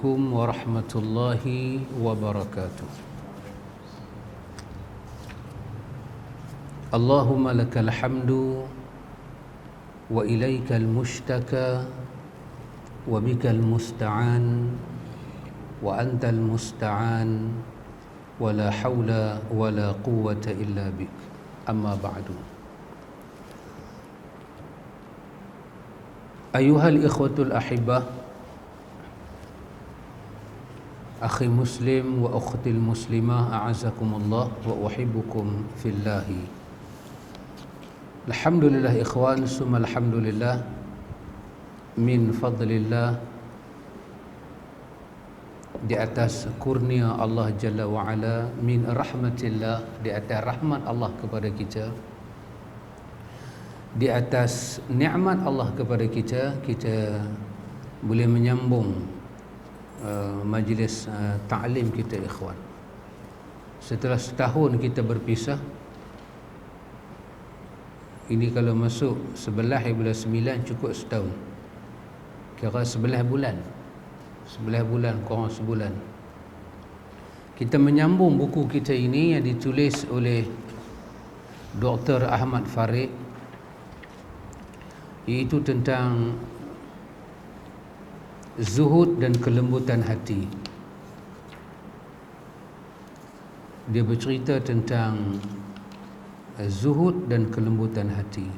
عليكم ورحمة الله وبركاته. اللهم لك الحمد وإليك المشتكى وبك المستعان وأنت المستعان ولا حول ولا قوة إلا بك. أما بعد، أيها الإخوة الأحبة، أخي مسلم وأختي المسلمة، أعزكم الله وأحبكم في الله. Alhamdulillah ikhwan, summa alhamdulillah, min fadlillah, di atas kurnia Allah Jalla wa'ala, min rahmatillah, di atas rahmat Allah kepada kita, di atas nikmat Allah kepada kita, kita boleh menyambung majlis ta'lim kita ikhwan. Setelah setahun kita berpisah, ini kalau masuk 11/9 cukup setahun, kira 11 bulan, 11 bulan kurang sebulan. Kita menyambung buku kita ini yang ditulis oleh Dr. Ahmad Farid, iaitu tentang zuhud dan kelembutan hati. Dia bercerita tentang zuhud dan kelembutan hati,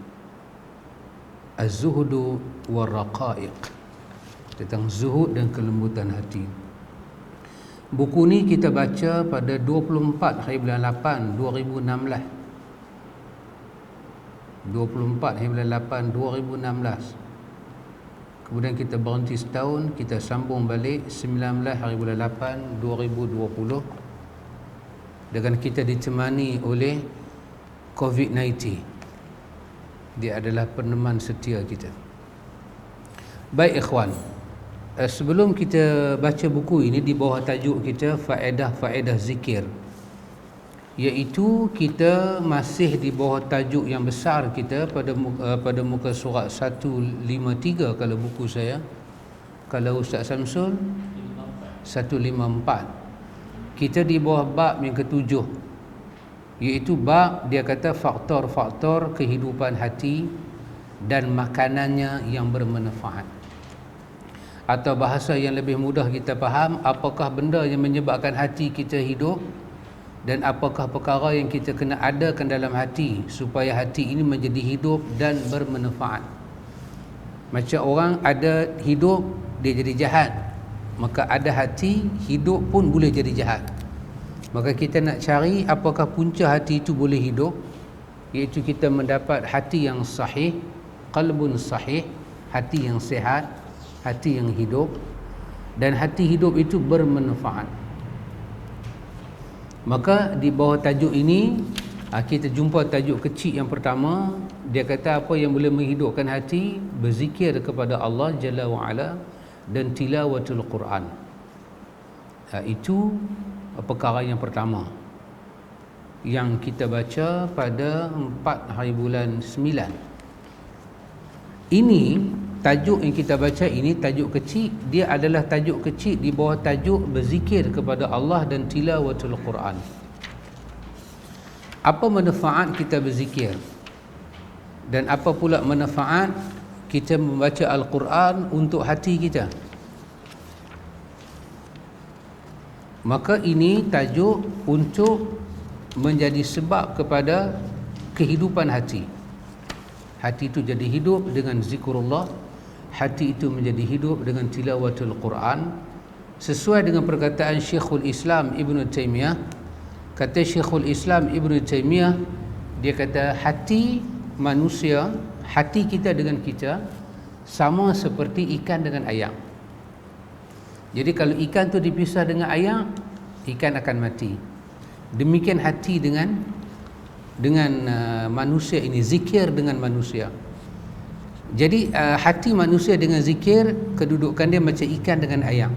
az-zuhdu war-raqaiq, tentang zuhud dan kelembutan hati. Buku ni kita baca pada 24 hari bulan 8 2016, 24 hari bulan 8 2016. Kemudian kita berhenti setahun, kita sambung balik 19 hari bulan 8 2020, dengan kita ditemani oleh COVID-19. Dia adalah peneman setia kita. Baik ikhwan, sebelum kita baca buku ini, di bawah tajuk kita faedah-faedah zikir, iaitu kita masih di bawah tajuk yang besar kita pada muka surat 153 kalau buku saya, kalau Ustaz Samsul 154. Kita di bawah bab yang ketujuh, iaitu bab dia kata faktor-faktor kehidupan hati dan makanannya yang bermanfaat. Atau bahasa yang lebih mudah kita faham, apakah benda yang menyebabkan hati kita hidup, dan apakah perkara yang kita kena adakan dalam hati supaya hati ini menjadi hidup dan bermanfaat. Macam orang ada hidup dia jadi jahat, maka ada hati hidup pun boleh jadi jahat. Maka kita nak cari apakah punca hati itu boleh hidup, iaitu kita mendapat hati yang sahih, qalbun sahih, hati yang sihat, hati yang hidup, dan hati hidup itu bermanfaat. Maka di bawah tajuk ini kita jumpa tajuk kecil yang pertama. Dia kata apa yang boleh menghidupkan hati? Berzikir kepada Allah Jalla wa'ala dan tilawatul Quran. Itu perkara yang pertama yang kita baca pada 4 hari bulan 9. Ini tajuk yang kita baca ini, tajuk kecil, dia adalah tajuk kecil di bawah tajuk berzikir kepada Allah dan tilawatul Quran. Apa manfaat kita berzikir, dan apa pula manfaat kita membaca Al-Quran untuk hati kita? Maka ini tajuk untuk menjadi sebab kepada kehidupan hati. Hati itu jadi hidup dengan zikrullah, hati itu menjadi hidup dengan tilawatul Quran. Sesuai dengan perkataan Syekhul Islam Ibn Taymiyah. Kata Syekhul Islam Ibn Taymiyah, dia kata hati manusia, hati kita dengan kita sama seperti ikan dengan ayam. Jadi kalau ikan tu dipisah dengan ayam, ikan akan mati. Demikian hati dengan manusia ini, zikir dengan manusia. Jadi hati manusia dengan zikir, kedudukan dia macam ikan dengan ayam.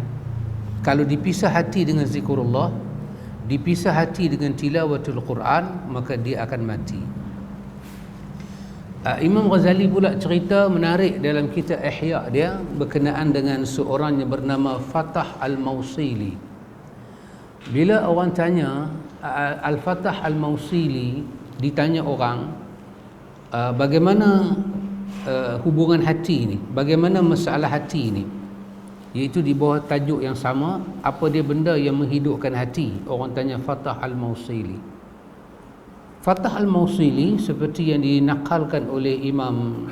Kalau dipisah hati dengan zikrullah, dipisah hati dengan tilawatul Quran, maka dia akan mati. Imam Ghazali pula cerita menarik dalam kitab Ihya dia berkenaan dengan seorang yang bernama Fatah Al-Mausili. Bila orang tanya Al-Fatah Al-Mausili, ditanya orang bagaimana hubungan hati ni, bagaimana masalah hati ni, iaitu di bawah tajuk yang sama, apa dia benda yang menghidupkan hati. Orang tanya Fatah Al-Mausili. Fatah Al-Mausili seperti yang dinakalkan oleh Imam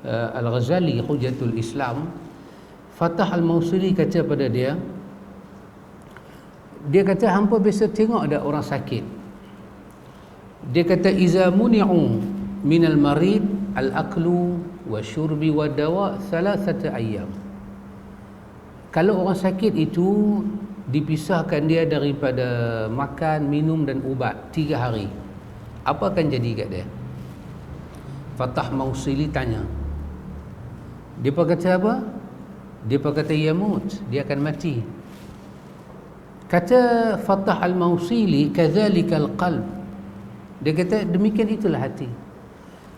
Al-Ghazali Hujatul Islam, Fatah Al-Mausili kata pada dia kata hampa biasa tengok ada orang sakit. Dia kata iza muni'u minal marid al-aklu wa syurbi wa dawa thalathata ayyam. Kalau orang sakit itu dipisahkan dia daripada makan, minum dan ubat 3 hari, apa akan jadi kat dia? Fatah Mausili tanya. Dia kata apa? Dia kata yamut, dia akan mati. Kata Fatah Al-Mausili, kadzalikal qalb. Dia kata demikian itulah hati.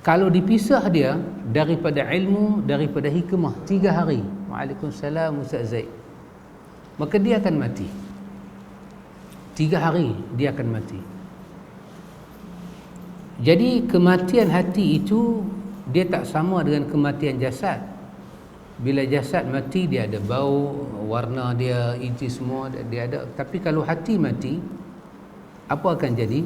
Kalau dipisah dia daripada ilmu, daripada hikmah 3 hari, waalaikumsalam Ustaz Zaid, maka dia akan mati. 3 hari dia akan mati. Jadi kematian hati itu dia tak sama dengan kematian jasad. Bila jasad mati dia ada bau, warna dia, itu semua dia ada. Tapi kalau hati mati, apa akan jadi?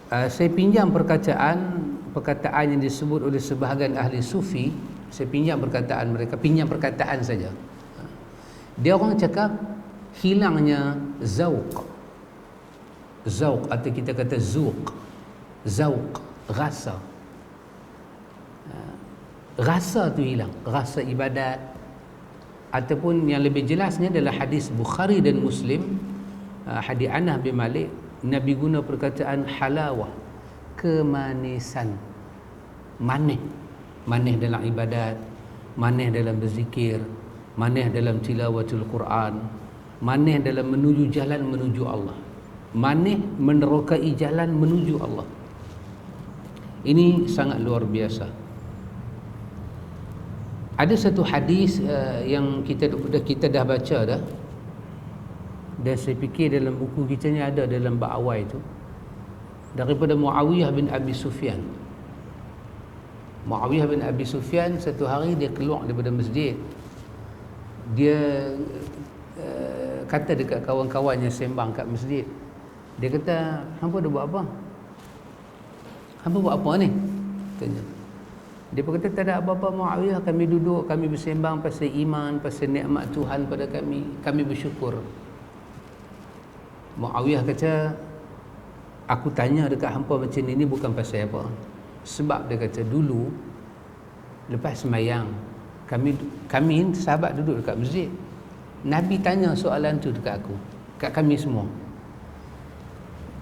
Saya pinjam perkataan yang disebut oleh sebahagian ahli sufi. Saya pinjam perkataan mereka, pinjam perkataan saja. Dia orang cakap hilangnya zauq atau kita kata zauq, rasa tu hilang, rasa ibadat. Ataupun yang lebih jelasnya adalah hadis Bukhari dan Muslim, hadis Anas bin Malik. Nabi guna perkataan halawah, kemanisan, manis dalam ibadat, manis dalam berzikir, manis dalam tilawatul Quran, manis dalam menuju jalan menuju Allah, manis menerokai jalan menuju Allah. Ini sangat luar biasa. Ada satu hadis yang kita dah baca dah, dan saya fikir dalam buku kita ni ada dalam bab awal itu, daripada Muawiyah bin Abi Sufyan. Muawiyah bin Abi Sufyan satu hari dia keluar daripada masjid. Dia kata dekat kawan-kawannya sembang kat masjid. Dia kata, hampa dah buat apa? Hampa buat apa ni? Tanya. Dia kata, tak ada apa-apa Muawiyah, kami duduk, kami bersembang pasal iman, pasal nikmat Tuhan pada kami bersyukur. Muawiyah kata, aku tanya dekat hampa macam ni bukan pasal apa. Sebab dia kata dulu lepas semayang, kami sahabat duduk dekat masjid, Nabi tanya soalan tu dekat aku, kat kami semua.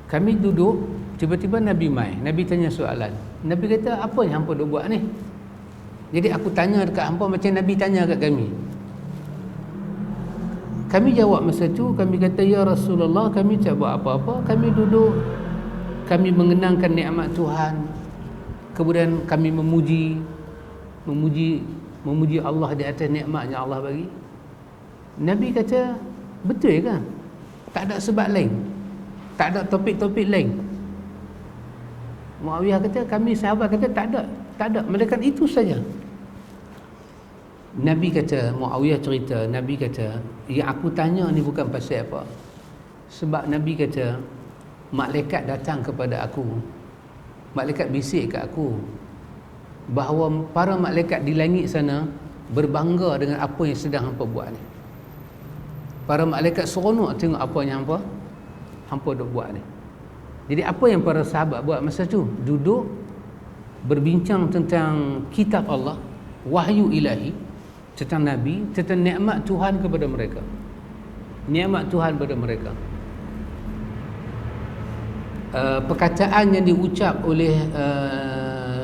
Kami duduk, tiba-tiba Nabi mai. Nabi tanya soalan. Nabi kata, apa yang hampa dah buat ni? Jadi aku tanya dekat hampa macam Nabi tanya kat kami. Kami jawab masa tu, kami kata, ya Rasulullah, kami tak buat apa-apa. Kami duduk, kami mengenangkan nikmat Tuhan. Kemudian kami memuji Allah di atas nikmat yang Allah bagi. Nabi kata, betul ke? Tak ada sebab lain, tak ada topik-topik lain. Muawiyah kata, kami sahabat kata tak ada, melainkan itu saja. Nabi kata, Muawiyah cerita, Nabi kata, yang aku tanya ni bukan pasal apa. Sebab Nabi kata, malaikat datang kepada aku, malaikat bisik kat aku bahawa para malaikat di langit sana berbangga dengan apa yang sedang hampa buat ni. Para malaikat seronok tengok apa yang hampa duk buat ni. Jadi apa yang para sahabat buat masa tu? Duduk berbincang tentang kitab Allah, wahyu ilahi, tentang Nabi, tentang nikmat Tuhan kepada mereka. Nikmat Tuhan kepada mereka. Perkataan yang diucap oleh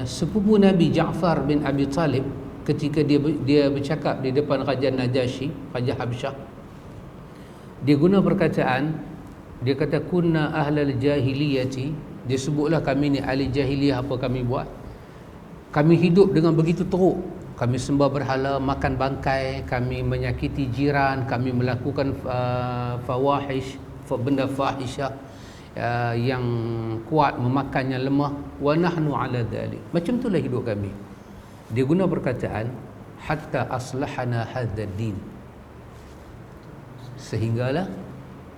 sepupu Nabi Ja'far bin Abi Talib ketika dia bercakap di depan Raja Najasyi, Raja Habsyah. Dia guna perkataan, dia kata kunna ahlal jahiliyati, dia sebutlah kami ni ahli jahiliyah apa kami buat. Kami hidup dengan begitu teruk. Kami sembah berhala, makan bangkai, kami menyakiti jiran, kami melakukan fawahish, benda fahisyah yang kuat, memakan yang lemah. Wa nahnu ala dhalik. Macam itulah hidup kami. Dia guna perkataan hatta aslahana hadzal din. Sehinggalah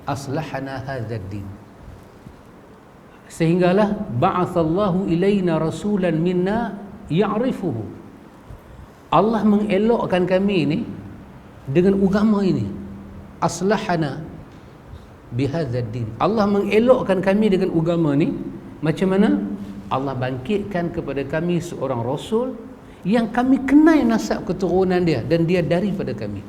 aslahana hadzal din. Sehinggalah ba'athallahu ilaina rasulan minna ya'rifuhu. Allah mengelokkan kami ini dengan agama ini. Aslahana bihadzal din. Allah mengelokkan kami dengan agama ni. Macam mana? Allah bangkitkan kepada kami seorang rasul yang kami kenal nasab keturunan dia dan dia daripada kami.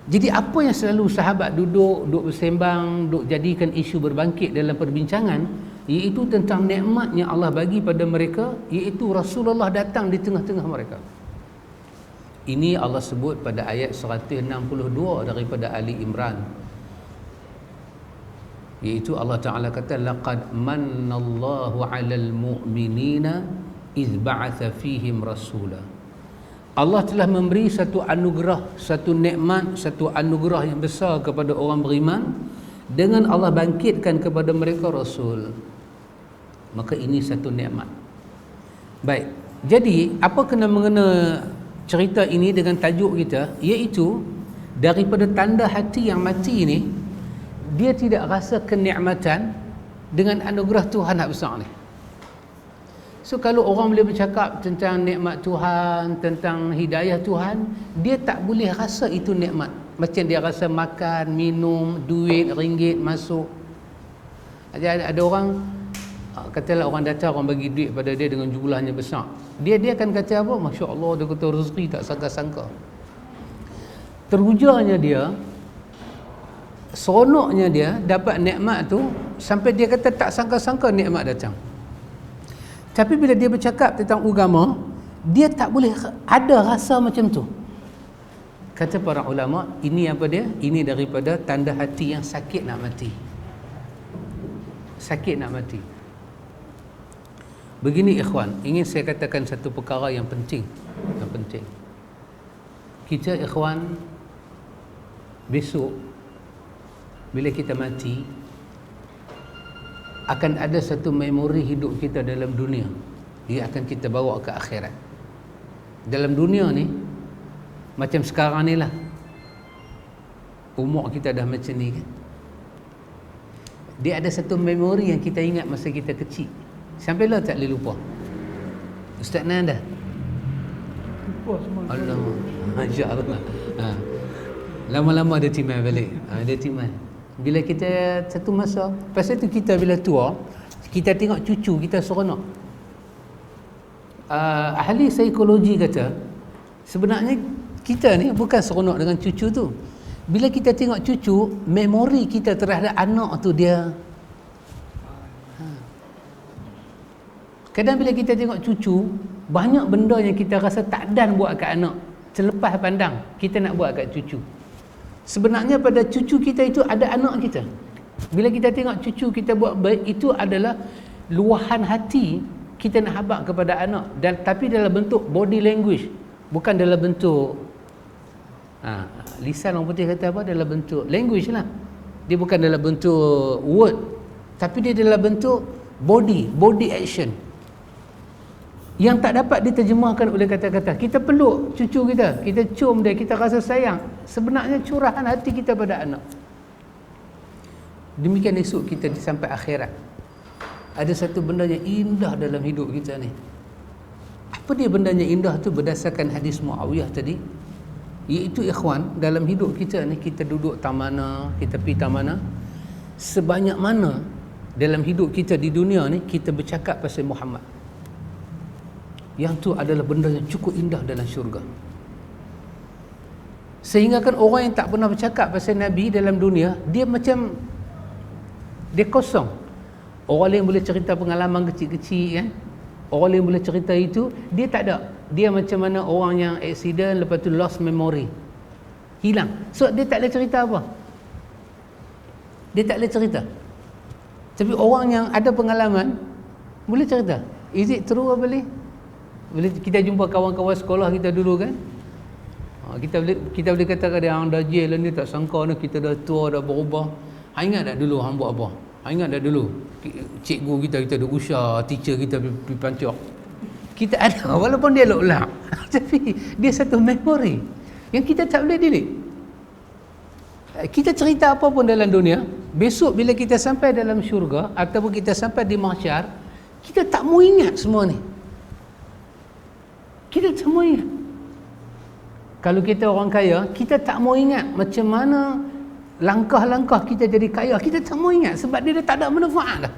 Jadi apa yang selalu sahabat duduk bersembang, duk jadikan isu berbangkit dalam perbincangan, iaitu tentang nikmat yang Allah bagi pada mereka, iaitu Rasulullah datang di tengah-tengah mereka. Ini Allah sebut pada ayat 162 daripada Ali Imran, iaitu Allah Ta'ala kata laqad mannallahu 'alal mu'minina idh ba'atha fihim rasula. Allah telah memberi satu anugerah, satu nikmat, satu anugerah yang besar kepada orang beriman dengan Allah bangkitkan kepada mereka rasul. Maka ini satu nikmat. Baik, jadi apa kena mengena cerita ini dengan tajuk kita, iaitu daripada tanda hati yang mati ini, dia tidak rasa kenikmatan dengan anugerah Tuhan yang besar ni. So kalau orang boleh bercakap tentang nikmat Tuhan, tentang hidayah Tuhan, dia tak boleh rasa itu nikmat. Macam dia rasa makan, minum, duit, ringgit masuk. Ada orang, katalah orang datang, orang bagi duit pada dia dengan jumlahnya besar. Dia akan kata apa? Masya Allah, dia kata rezeki tak sangka-sangka. Terujarnya dia, seronoknya dia dapat nikmat tu, sampai dia kata tak sangka-sangka nikmat datang. Tapi bila dia bercakap tentang agama, dia tak boleh ada rasa macam tu. Kata para ulama, ini apa dia? Ini daripada tanda hati yang sakit nak mati. Sakit nak mati. Begini ikhwan, ingin saya katakan satu perkara yang penting. Yang penting. Kita ikhwan, besok bila kita mati, akan ada satu memori hidup kita dalam dunia. Dia akan kita bawa ke akhirat. Dalam dunia ni, macam sekarang ni lah, umur kita dah macam ni kan. Dia ada satu memori yang kita ingat masa kita kecil. Sampailah tak boleh lupa. Ustaz Nan dah? Lupa semua. Allah, Masya Allah. Lama-lama dia timai balik. Dia timai. Bila kita satu masa, pasal tu kita bila tua, kita tengok cucu kita seronok. Ahli psikologi kata, sebenarnya kita ni bukan seronok dengan cucu tu. Bila kita tengok cucu, memori kita terhadap anak tu dia. Kadang bila kita tengok cucu, banyak benda yang kita rasa tak dan buat kat anak, selepas pandang kita nak buat kat cucu. Sebenarnya pada cucu kita itu ada anak kita. Bila kita tengok cucu kita buat baik, itu adalah luahan hati kita nak habaq kepada anak, dan tapi dalam bentuk body language, bukan dalam bentuk lisan orang putih kata apa, dalam bentuk language lah. Dia bukan dalam bentuk word, tapi dia dalam bentuk body action yang tak dapat diterjemahkan oleh kata-kata. Kita peluk cucu kita, kita cium dia, kita rasa sayang. Sebenarnya curahan hati kita pada anak. Demikian esok kita sampai akhirat. Ada satu benda yang indah dalam hidup kita ni. Apa dia bendanya indah tu? Berdasarkan hadis Muawiyah tadi, iaitu ikhwan, dalam hidup kita ni, kita duduk tak mana, kita pergi tak mana, sebanyak mana dalam hidup kita di dunia ni kita bercakap pasal Muhammad, yang tu adalah benda yang cukup indah dalam syurga. Sehingga kan orang yang tak pernah bercakap pasal Nabi dalam dunia, dia macam dia kosong. Orang lain boleh cerita pengalaman kecil-kecil kan, orang lain boleh cerita itu, dia tak ada. Dia macam mana orang yang accident, lepas tu lost memory, hilang. So dia tak boleh cerita apa, dia tak boleh cerita. Tapi orang yang ada pengalaman boleh cerita. Is it true apa boleh? Bila kita jumpa kawan-kawan sekolah kita dulu kan, kita boleh kata dia hang dah jail ni, tak sangka ni kita dah tua, dah berubah. Hang ingat tak dulu hang buat apa? Hang ingat tak dulu cikgu kita dah usah, teacher kita pergi pancak. Kita ada walaupun dia lok-lak tapi dia satu memori yang kita tak boleh delete. Kita cerita apa pun dalam dunia, besok bila kita sampai dalam syurga ataupun kita sampai di mahsyar, kita tak mau ingat semua ni. Kita tak mau ingat. Kalau kita orang kaya, kita tak mau ingat macam mana langkah-langkah kita jadi kaya. Kita tak mau ingat sebab dia dah tak ada manfaat dah.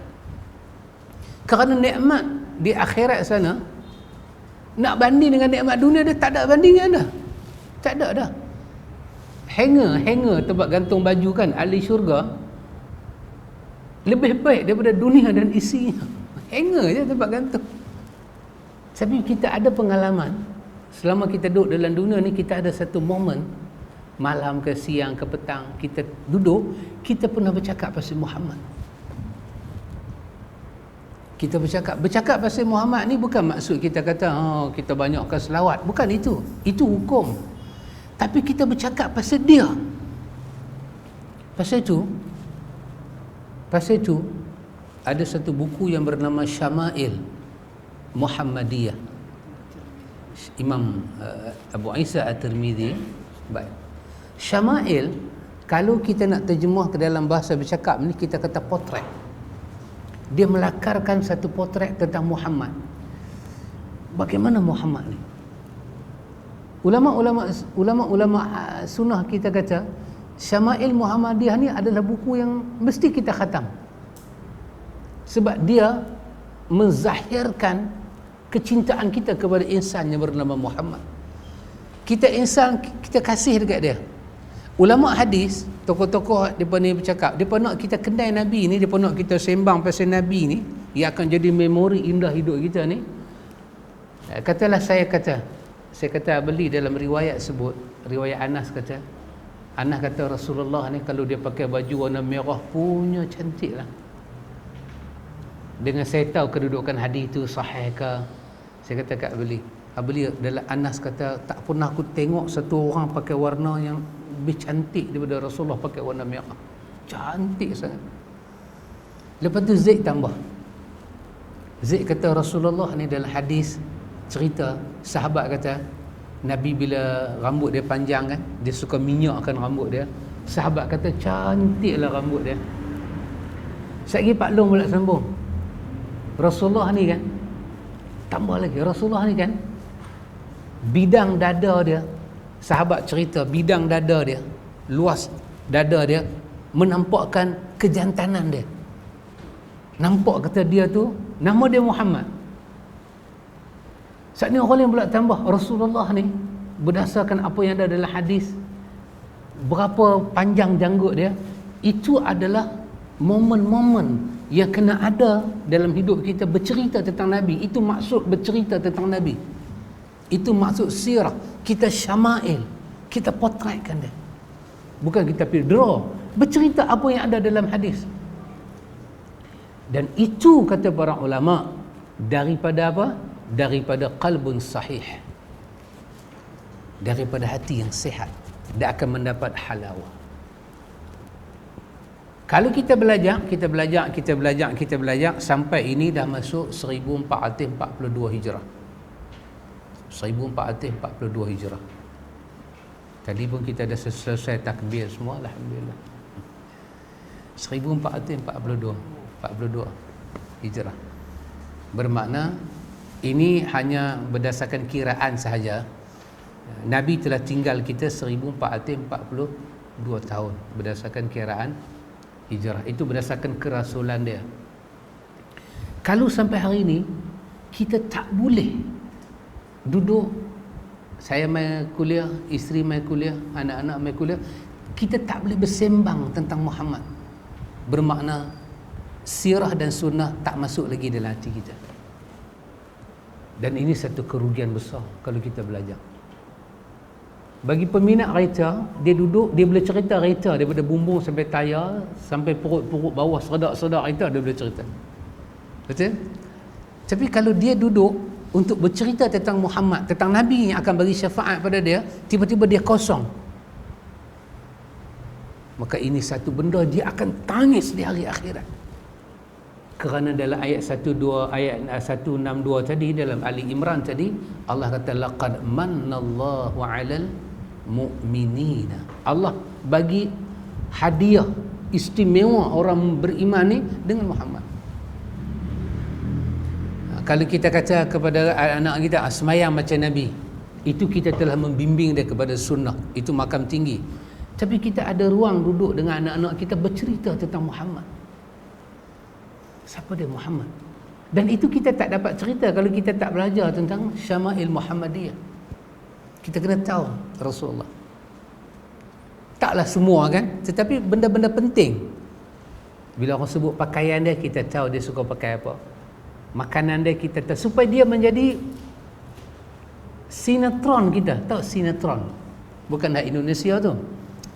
Kerana nikmat di akhirat sana nak banding dengan nikmat dunia, dia tak ada bandingan dah. Tak ada dah. Hanger tempat gantung baju kan, ahli syurga lebih baik daripada dunia dan isinya. Hanger je tempat gantung. Tapi kita ada pengalaman selama kita duduk dalam dunia ni, kita ada satu momen malam ke siang ke petang, kita duduk, kita pernah bercakap pasal Muhammad. Kita bercakap pasal Muhammad ni bukan maksud kita kata kita banyakkan selawat, bukan itu. Itu hukum. Tapi kita bercakap pasal dia. Pasal itu ada satu buku yang bernama Syama'il Muhammadiyah, Imam Abu Isa At-Tirmidzi. Baik. Syama'il, kalau kita nak terjemah ke dalam bahasa bercakap ni, kita kata potret. Dia melakarkan satu potret tentang Muhammad. Bagaimana Muhammad ni? Ulama-ulama sunnah kita kata Syama'il Muhammadiyah ni adalah buku yang mesti kita khatam. Sebab dia menzahirkan kecintaan kita kepada insan yang bernama Muhammad. Kita insan, kita kasih dekat dia. Ulama hadis, tokoh-tokoh depa ni bercakap, depa nak kita kenal Nabi ni, depa nak kita sembang pasal Nabi ni, ia akan jadi memori indah hidup kita ni. Katalah saya kata beli dalam riwayat sebut, riwayat Anas kata Rasulullah ni kalau dia pakai baju warna merah punya cantik lah. Dengan saya tahu kedudukan hadis itu sahih ke, saya kata kat beli dalam Anas kata tak pernah aku tengok satu orang pakai warna yang lebih cantik daripada Rasulullah pakai warna merah. Cantik sangat. Lepas tu Zaid tambah. Zaid kata Rasulullah ni dalam hadis cerita, sahabat kata Nabi bila rambut dia panjang kan, dia suka minyakkan rambut dia. Sahabat kata cantiklah rambut dia. Sekali Pak Long pula sambung, Rasulullah ni kan, tambah lagi, Rasulullah ni kan bidang dada dia, sahabat cerita bidang dada dia, luas dada dia menampakkan kejantanan dia. Nampak kata dia tu, nama dia Muhammad. Saat ni orang lain pula tambah, Rasulullah ni berdasarkan apa yang ada dalam hadis, berapa panjang janggut dia, itu adalah momen-momen yang kena ada dalam hidup kita, bercerita tentang Nabi. Itu maksud bercerita tentang Nabi, itu maksud sirah. Kita syama'il, kita potretkan dia, bukan kita pergi draw, bercerita apa yang ada dalam hadis. Dan itu kata para ulama daripada apa? Daripada qalbun sahih, daripada hati yang sihat, dia akan mendapat halawah. Kalau kita belajar sampai ini dah masuk 1442 Hijrah. 1442 Hijrah. Tadi pun kita dah selesai takbir semua, alhamdulillah. 1442 Hijrah. Bermakna ini hanya berdasarkan kiraan sahaja. Nabi telah tinggal kita 1442 tahun berdasarkan kiraan hijrah. Itu berdasarkan kerasulan dia. Kalau sampai hari ini kita tak boleh duduk, saya mai kuliah, isteri mai kuliah, anak-anak mai kuliah, kita tak boleh bersembang tentang Muhammad, bermakna sirah dan sunnah tak masuk lagi dalam hati kita. Dan ini satu kerugian besar kalau kita belajar. Bagi peminat reta, dia duduk, dia boleh cerita reta daripada bumbung sampai tayar, sampai perut-perut bawah, sedak-sedak reta dia boleh cerita. Betul? Tapi kalau dia duduk untuk bercerita tentang Muhammad, tentang Nabi yang akan bagi syafaat pada dia, tiba-tiba dia kosong. Maka ini satu benda dia akan tangis di hari akhirat. Kerana dalam ayat 162 tadi, dalam Ali Imran tadi, Allah kata laqad mannallahu 'alal mu'minina. Allah bagi hadiah istimewa orang beriman ni dengan Muhammad. Kalau kita kata kepada anak kita semayang macam Nabi, itu kita telah membimbing dia kepada sunnah, itu makam tinggi. Tapi kita ada ruang duduk dengan anak-anak kita bercerita tentang Muhammad. Siapa dia Muhammad? Dan itu kita tak dapat cerita kalau kita tak belajar tentang Syama'il Muhammadiyah. Kita kena tahu Rasulullah. Taklah semua kan, tetapi benda-benda penting. Bila orang sebut pakaian dia, kita tahu dia suka pakai apa. Makanan dia kita tahu, supaya dia menjadi sinetron kita. Tahu sinetron? Bukan hak Indonesia tu.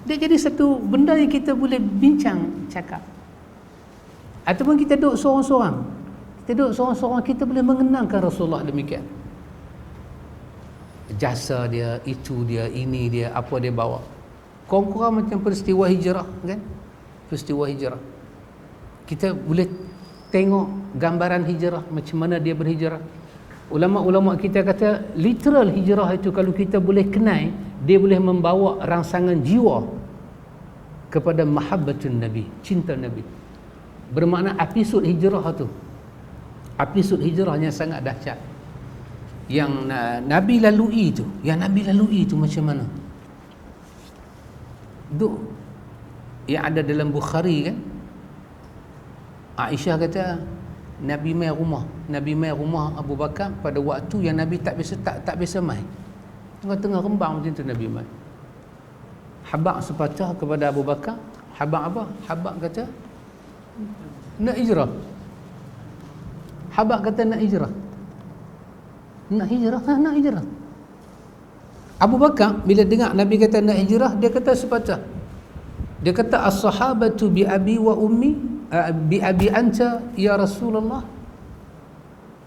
Dia jadi satu benda yang kita boleh bincang, cakap. Ataupun kita duduk seorang-seorang. Kita duduk seorang-seorang, kita boleh mengenangkan Rasulullah demikian. Jasa dia, itu dia, ini dia, apa dia bawa. Kurang-kurang macam peristiwa hijrah kan? Peristiwa hijrah. Kita boleh tengok gambaran hijrah, macam mana dia berhijrah. Ulama-ulama kita kata literal hijrah itu kalau kita boleh kenal, dia boleh membawa rangsangan jiwa kepada mahabbatun Nabi, cinta Nabi. Bermakna episod hijrah tu, episod hijrahnya sangat dahsyat. Yang Nabi lalui tu, macam mana? Duk yang ada dalam Bukhari kan, Aisyah kata Nabi mai rumah Abu Bakar pada waktu yang Nabi tak biasa mai. Tengah-tengah rembang macam tu Nabi mai. Habaq sepatah kepada Abu Bakar. Habaq apa? Habaq kata nak hijrah. Habaq kata nak hijrah. Nak hijrah. Abu Bakar bila dengar Nabi kata nak hijrah, dia kata sepatah. Dia kata as-sahabatu bi abi wa ummi, bi abi anta ya Rasulullah.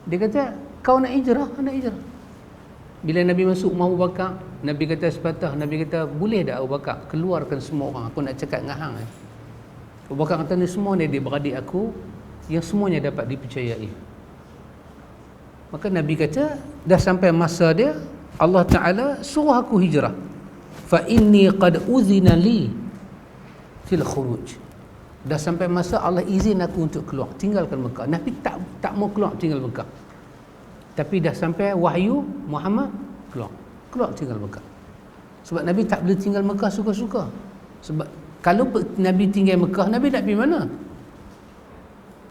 Dia kata kau nak hijrah. Bila Nabi masuk rumah Abu Bakar, Nabi kata sepatah, Nabi kata boleh tak Abu Bakar keluarkan semua orang, aku nak cakap dengan hang. Abu Bakar kata ni semua ni adik-beradik aku yang semuanya dapat dipercayai. Maka Nabi kata dah sampai masa dia, Allah Ta'ala suruh aku hijrah. Fa inni qad uzina li fil khuruj. Dah sampai masa Allah izin aku untuk keluar, tinggalkan Mekah. Nabi tak mau keluar tinggal Mekah. Tapi dah sampai wahyu Muhammad, keluar tinggal Mekah. Sebab Nabi tak boleh tinggal Mekah suka-suka. Sebab kalau Nabi tinggal Mekah, Nabi nak pergi mana?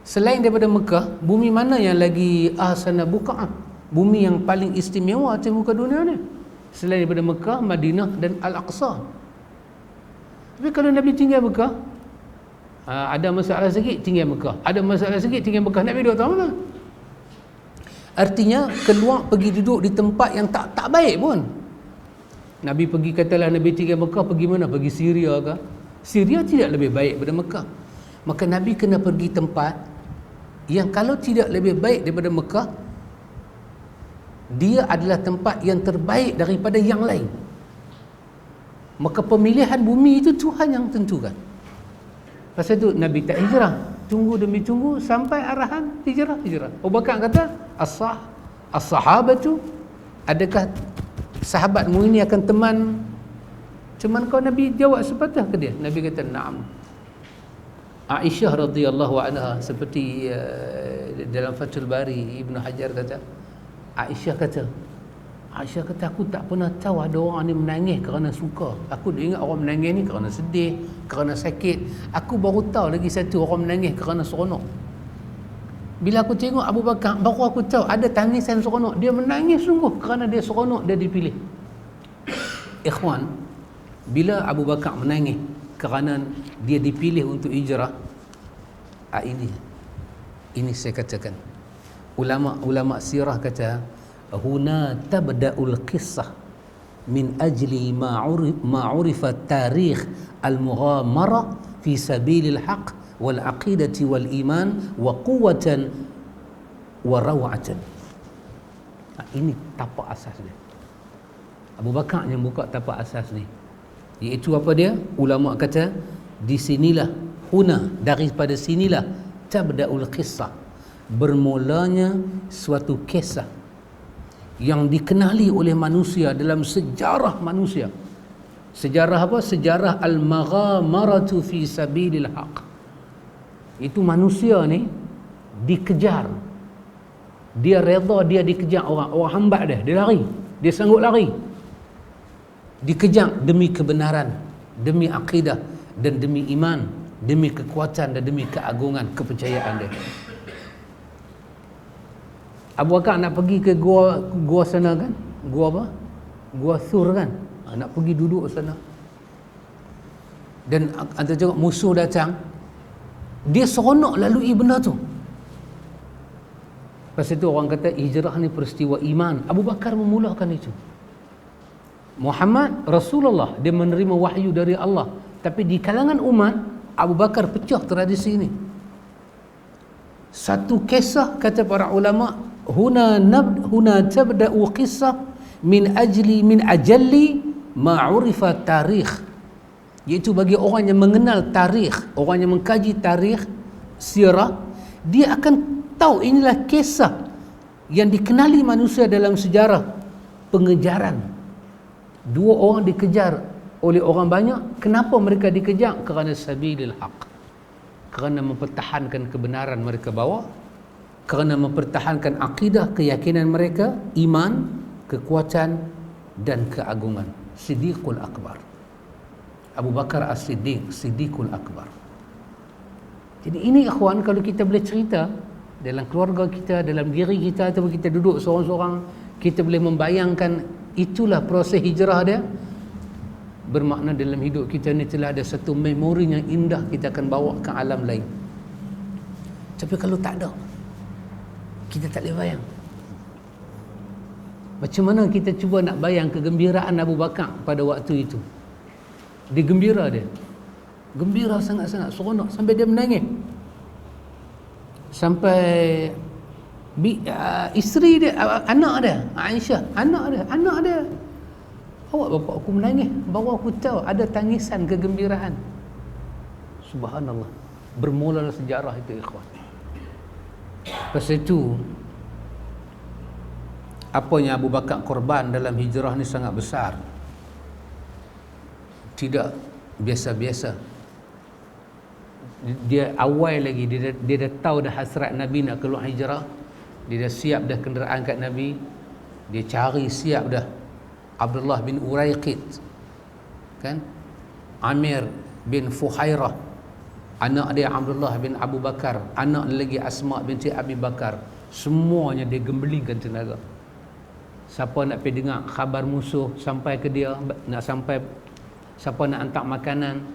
Selain daripada Mekah, bumi mana yang lagi ahsana buqa'ah? Bumi yang paling istimewa atas muka dunia ni. Selain daripada Mekah, Madinah dan Al-Aqsa. Tapi kalau Nabi tinggal Mekah, ada masalah sikit tinggal Mekah, ada masalah sikit tinggal Mekah, Nabi duduk tahu mana? Artinya keluar pergi duduk di tempat yang tak baik pun. Nabi pergi, katalah Nabi tinggal Mekah, pergi mana? Pergi Syria ke? Syria tidak lebih baik daripada Mekah. Maka Nabi kena pergi tempat yang kalau tidak lebih baik daripada Mekah, dia adalah tempat yang terbaik daripada yang lain. Maka pemilihan bumi itu Tuhan yang tentukan. Pasal itu Nabi tak hijrah, tunggu demi tunggu sampai arahan hijrah. Abu Bakar kata as-sahabatu, adakah sahabatmu ini akan teman kau? Nabi jawab sepatah ke dia. Nabi kata na'am. Aisyah radhiyallahu anha, seperti dalam Fathul Bari Ibnu Hajar kata, Aisyah kata aku tak pernah tahu ada orang ni menangis kerana suka. Aku ingat orang menangis ni kerana sedih, kerana sakit. Aku baru tahu lagi satu orang menangis kerana seronok. Bila aku tengok Abu Bakar, baru aku tahu ada tangisan seronok. Dia menangis sungguh kerana dia seronok dia dipilih. Ikhwan, bila Abu Bakar menangis kerana dia dipilih untuk hijrah, ini saya katakan, ulama sirah kata huna tabda'ul qissah min ajli ma urifa tarikh al-mughamara fi sabilil haqq wal aqidati wal iman wa quwwatan wa raw'atan. Ini tapak asas dia. Abu Bakar yang buka tapak asas ni. Iaitu apa dia? Ulama kata di sinilah, huna, daripada sinilah tabda'ul qissah, bermulanya suatu kisah yang dikenali oleh manusia dalam sejarah manusia. Sejarah apa? Sejarah al-maghamaratu fi sabilil haq. Itu manusia ni dikejar. Dia redha dia dikejar orang hambat dia lari. Dia sanggup lari. Dikejar demi kebenaran, demi akidah dan demi iman, demi kekuatan dan demi keagungan kepercayaan dia. Abu Bakar nak pergi ke gua sana kan? Gua apa? Gua Thur kan? Nak pergi duduk sana. Dan ada juga musuh datang. Dia seronok lalui benda tu. Pasal itu orang kata hijrah ni peristiwa iman. Abu Bakar memulakan itu. Muhammad Rasulullah, dia menerima wahyu dari Allah, tapi di kalangan umat Abu Bakar pecah tradisi ini. Satu kisah kata para ulama, huna tabda'u qissah min ajalli ma urifa tarikh, iaitu bagi orang yang mengenal tarikh, orang yang mengkaji tarikh sirah, dia akan tahu inilah kisah yang dikenali manusia dalam sejarah pengejaran. Dua orang dikejar oleh orang banyak. Kenapa mereka dikejar? Kerana sabilil haq, kerana mempertahankan kebenaran mereka bawa, kerana mempertahankan akidah, keyakinan mereka, iman, kekuatan dan keagungan. Siddiqul Akbar, Abu Bakar As-Siddiq, Siddiqul Akbar. Jadi ini ikhwan, kalau kita boleh cerita dalam keluarga kita, dalam diri kita, atau kita duduk seorang-seorang, kita boleh membayangkan itulah proses hijrah dia. Bermakna dalam hidup kita ni telah ada satu memori yang indah kita akan bawa ke alam lain. Tapi kalau tak ada, kita tak boleh bayang. Macam mana kita cuba nak bayang kegembiraan Abu Bakar pada waktu itu. Dia gembira dia. Gembira sangat-sangat, seronok sampai dia menangis. Sampai isteri dia, anak dia, Aisyah, anak dia, awak bapa aku menangis, baru aku tahu ada tangisan kegembiraan. Subhanallah, bermula sejarah itu ikhwan. Pasal itu apa yang Abu Bakar korban dalam hijrah ni sangat besar, tidak biasa-biasa. Dia awal lagi, dia dah tahu dah hasrat Nabi nak keluar hijrah. Dia dah siap dah kenderaan kat Nabi. Dia cari siap dah Abdullah bin Uraiqid, kan? Amir bin Fuhairah, anak dia Abdullah bin Abu Bakar, anak lagi Asma binti Abi Bakar. Semuanya dia gembelingkan tenaga. Siapa nak pergi dengar khabar musuh sampai ke dia, nak sampai, siapa nak hantar makanan,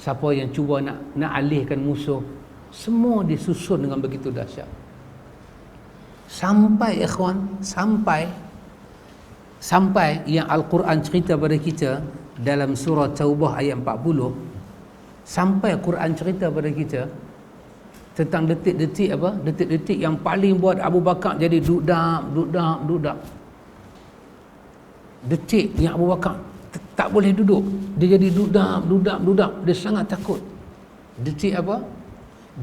siapa yang cuba nak alihkan musuh, semua disusun dengan begitu dahsyat. Sampai ikhwan, sampai yang Al-Quran cerita pada kita dalam surah Taubah ayat 40, sampai Quran cerita pada kita tentang detik-detik apa? Detik-detik yang paling buat Abu Bakar jadi dudap. Detik yang Abu Bakar tak boleh duduk, dia jadi dudap. Dia sangat takut. Detik apa?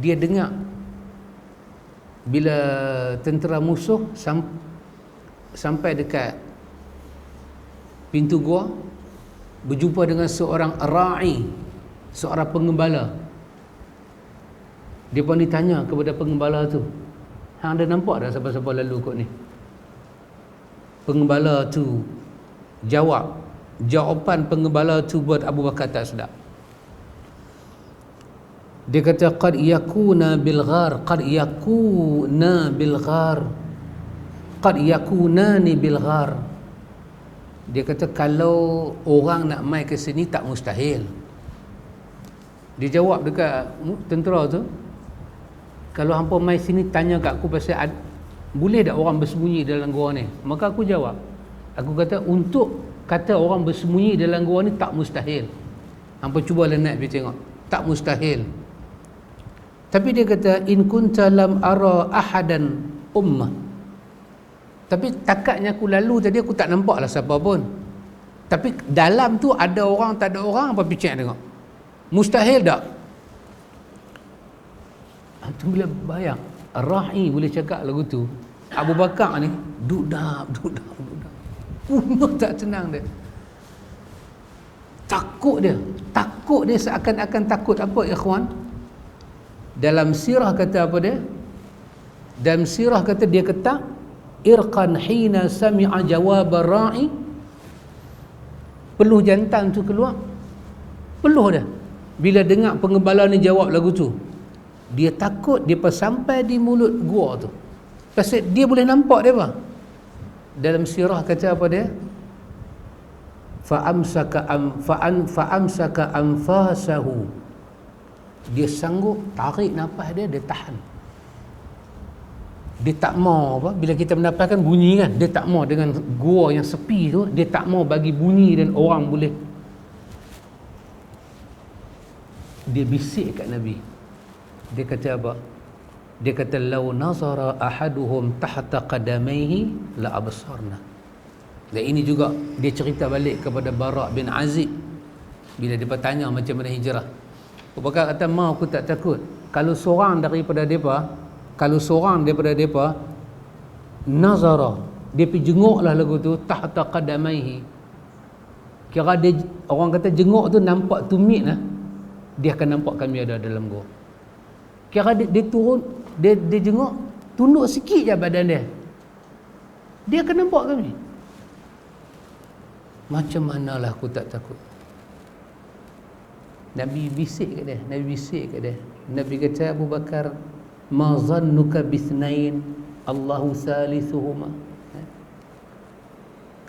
Dia dengar bila tentera musuh sampai dekat pintu gua, berjumpa dengan seorang ra'i, seorang pengembala. Dia pun ditanya kepada pengembala tu, hang ada nampak dah siapa-siapa lalu kot ni? Pengembala tu jawapan pengembala tu buat Abu Bakar tak sedap. Dia kata qad yakunani bil ghar. Dia kata kalau orang nak mai ke sini tak mustahil. Dia jawab dekat tentera tu, kalau hampa mai sini tanya kat aku pasal boleh tak orang bersembunyi dalam gua ni? Maka aku jawab, aku kata untuk kata orang bersembunyi dalam gua ni tak mustahil. Hampa cubalah naik pergi tengok, tak mustahil. Tapi dia kata in kunta lam ara ahadan ummah, Tapi takatnya aku lalu tadi aku tak nampak lah siapa pun. Tapi dalam tu ada orang tak ada orang, apa picit tengok. Mustahil tak? Antum bila bayang Ra'i boleh cakap lagu tu, Abu Bakar ni dudap. Punuh tak tenang dia. Takut dia seakan-akan takut. Apa ikhwan? Dalam sirah kata apa dia? Dalam sirah kata dia kata irqan hina sami'a jawab ra'i. Peluh jantan tu keluar. Peluh dia bila dengar pengembala ni jawab lagu tu. Dia takut dia pas sampai di mulut gua tu. Pasal dia boleh nampak dia apa? Dalam sirah kata apa dia? Fa'amsaka anfasahu. Dia sanggup tarik nafas dia tahan. Dia tak mau apa, bila kita mendapatkan bunyi kan, dia tak mau dengan gua yang sepi tu, dia tak mau bagi bunyi dan orang boleh. Dia bisik kat Nabi. Dia kata apa? Dia kata law nazara ahaduhum tahta qadamaihi la absarna. Dan ini juga dia cerita balik kepada Bara' bin Azib bila dia bertanya macam mana hijrah. Abu Bakar kata, mau aku tak takut. Kalau seorang daripada mereka nazara, dia pergi jenguklah lagu tu tahta qadamaihi. Kira dia, orang kata jenguk tu nampak tumit lah, dia akan nampak kami ada dalam gua. Kira dia turun, dia jenguk, tunduk sikit je badan dia akan nampak kami. Macam manalah aku tak takut. Nabi bisik kat dia. Nabi kata, Abu Bakar, ma zannuka bithnain Allahu salisuhuma.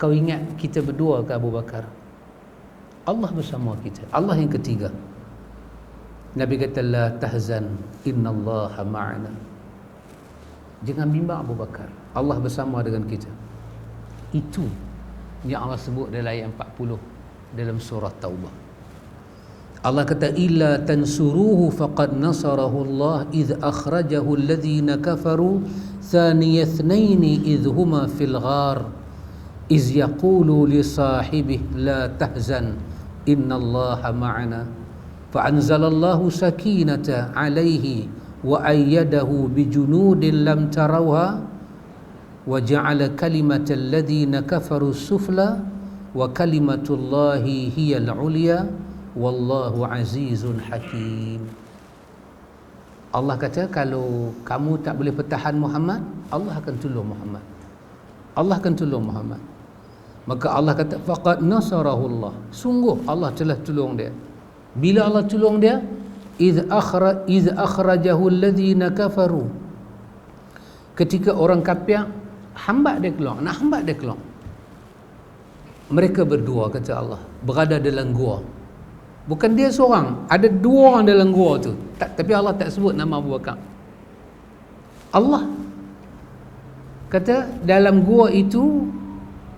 Kau ingat kita berdua ke Abu Bakar? Allah bersama kita, Allah yang ketiga. Nabi kata, la tahzan innallaha ma'ana. Jangan bimbang Abu Bakar, Allah bersama dengan kita. Itu yang Allah sebut dalam ayat 40 dalam surah Taubah. Allah kata, illa tansuruhu faqad nasarahu Allah idh akhrajahu alladhina kafaru thaniya ithnaini idh huma fil ghar idh yaqulu li sahibihi la tahzan innallaha ma'ana fa'anzalallahu sakinata alayhi wa ayyadahu bijunudin lam tarawha wa ja'ala kalimatal ladhina kafaru sufla wa kalimatullahi hiyal ulya wallahu azizun hakim. Allah kata, kalau kamu tak boleh pertahan Muhammad, Allah akan tolong Muhammad. Maka Allah kata, faqad nasarahu Allah, sungguh Allah telah tolong dia. Bila Allah tolong dia? Idh akhrajahu alladhina kafaru, ketika orang kafir nak hambat dia keluar. Mereka berdua, kata Allah, berada dalam gua. Bukan dia seorang, ada dua orang dalam gua tu. Tapi Allah tak sebut nama Abu Bakar. Allah kata dalam gua itu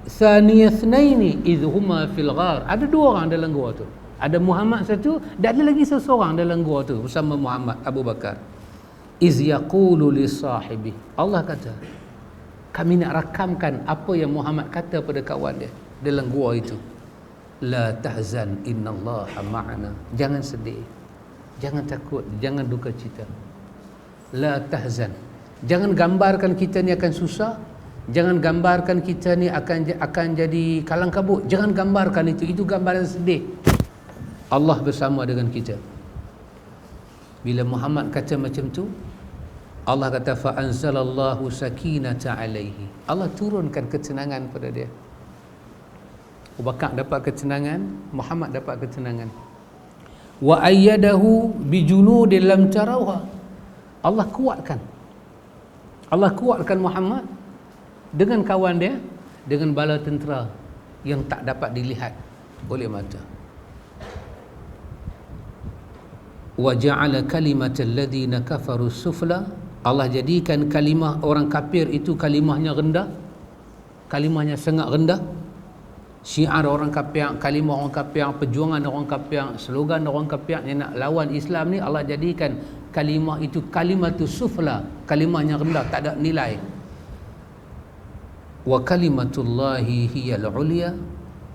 thaniyasnaini idh huma fil ghar, ada dua orang dalam gua tu. Ada Muhammad satu, dan ada lagi seseorang dalam gua tu bersama Muhammad, Abu Bakar. Iz yaqulu li sahibi, Allah kata, kami nak rakamkan apa yang Muhammad kata pada kawan dia dalam gua itu. La tahzan innallaha ma'ana. Jangan sedih, jangan takut, jangan duka cita. La tahzan. Jangan gambarkan kita ni akan susah, jangan gambarkan kita ni akan jadi kalang kabut. Jangan gambarkan itu gambaran sedih. Allah bersama dengan kita. Bila Muhammad kata macam tu, Allah kata fa anzalallahu sakinata alaihi. Allah turunkan ketenangan pada dia. Abu Bakar dapat ketenangan, Muhammad dapat ketenangan. Wa ayyadahu bijunudin lam tarawha. Allah kuatkan Muhammad dengan kawan dia, dengan bala tentera yang tak dapat dilihat oleh mata. Wa ja'ala kalimatal ladzina kafaru sufla. Allah jadikan kalimah orang kafir itu kalimahnya rendah, kalimahnya sangat rendah. Syiar orang kafir, kalimah orang kafir, perjuangan orang kafir, slogan orang kafir yang nak lawan Islam ni, Allah jadikan kalimah itu kalimatus sufla, kalimahnya rendah, tak ada nilai. wa kalimatullahi hiyal ulya,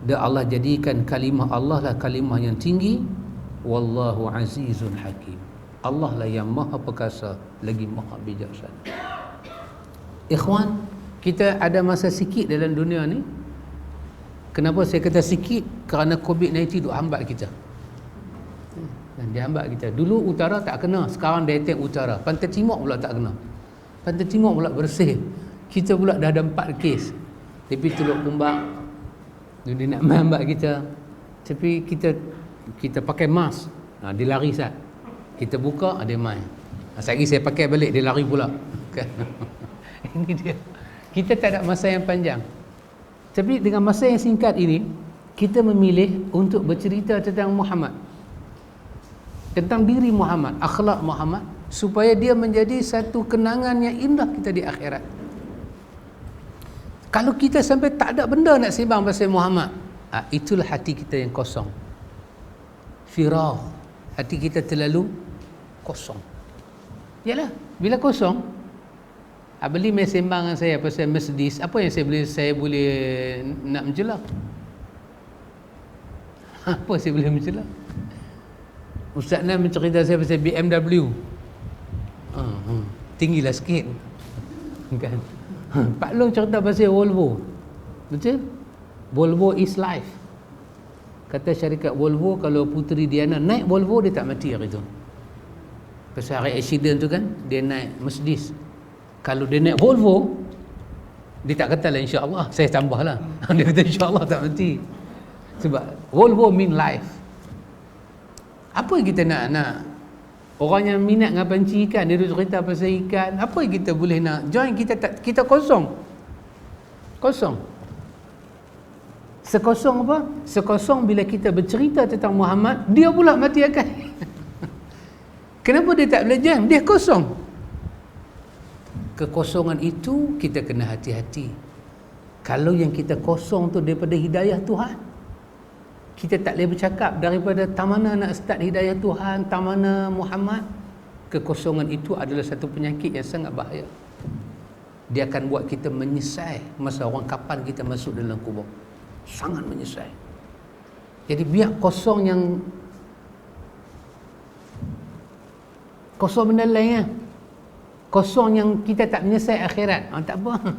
dan Allah jadikan kalimah Allah lah kalimah yang tinggi. Wallahu azizun hakim, Allah lah yang maha perkasa lagi maha bijaksana. Ikhwan, kita ada masa sikit dalam dunia ni. Kenapa saya kata sikit? Kerana COVID-19 duk hambat kita. Dia hambat kita. Dulu utara tak kena, sekarang dia attack utara. Pantai Timur pula tak kena. Pantai Timur pula bersih. Kita pula dah ada 4 kes. Tapi Teluk Kumbak dia nak hambat kita. Tapi kita pakai mask. Dia lari sat. Kita buka, dia main. Sekali saya pakai balik, dia lari pula. Ini dia. Kita tak ada masa yang panjang. Tapi dengan masa yang singkat ini, kita memilih untuk bercerita tentang Muhammad, tentang diri Muhammad, akhlak Muhammad, supaya dia menjadi satu kenangan yang indah kita di akhirat. Kalau kita sampai tak ada benda nak sembang pasal Muhammad, itulah hati kita yang kosong. Firagh, hati kita terlalu kosong. Yalah, bila kosong, beli main sembang dengan saya pasal Mercedes, apa yang saya boleh nak mencelah? Apa saya boleh mencelah? Ustaz Nan mencerita saya pasal BMW. Tinggilah sikit. Kan? Pak Long cerita pasal Volvo. Betul? Volvo is life. Kata syarikat Volvo, kalau puteri Diana naik Volvo, dia tak mati hari tu. Pasal hari accident tu kan, dia naik Mercedes. Kalau dia naik Volvo, dia tak katalah insya-Allah, saya tambahlah. Dia kata insya-Allah tak mati. Sebab Volvo mean life. Apa yang kita nak orang yang minat dengan panci ikan, dia duduk cerita pasal ikan, apa yang kita boleh nak join? Kita kosong. Sekosong apa? Sekosong bila kita bercerita tentang Muhammad, dia pula mati akan. Kenapa dia tak boleh join? Dia kosong. Kekosongan itu kita kena hati-hati. Kalau yang kita kosong tu daripada hidayah Tuhan, kita tak boleh bercakap daripada tak mana nak start hidayah Tuhan, tak mana Muhammad. Kekosongan itu adalah satu penyakit yang sangat bahaya. Dia akan buat kita menyesal masa orang kapan kita masuk dalam kubur. Sangat menyesal. Jadi biar kosong yang kosong benda lain, kosong yang kita tak menyesal akhirat. Tak apa.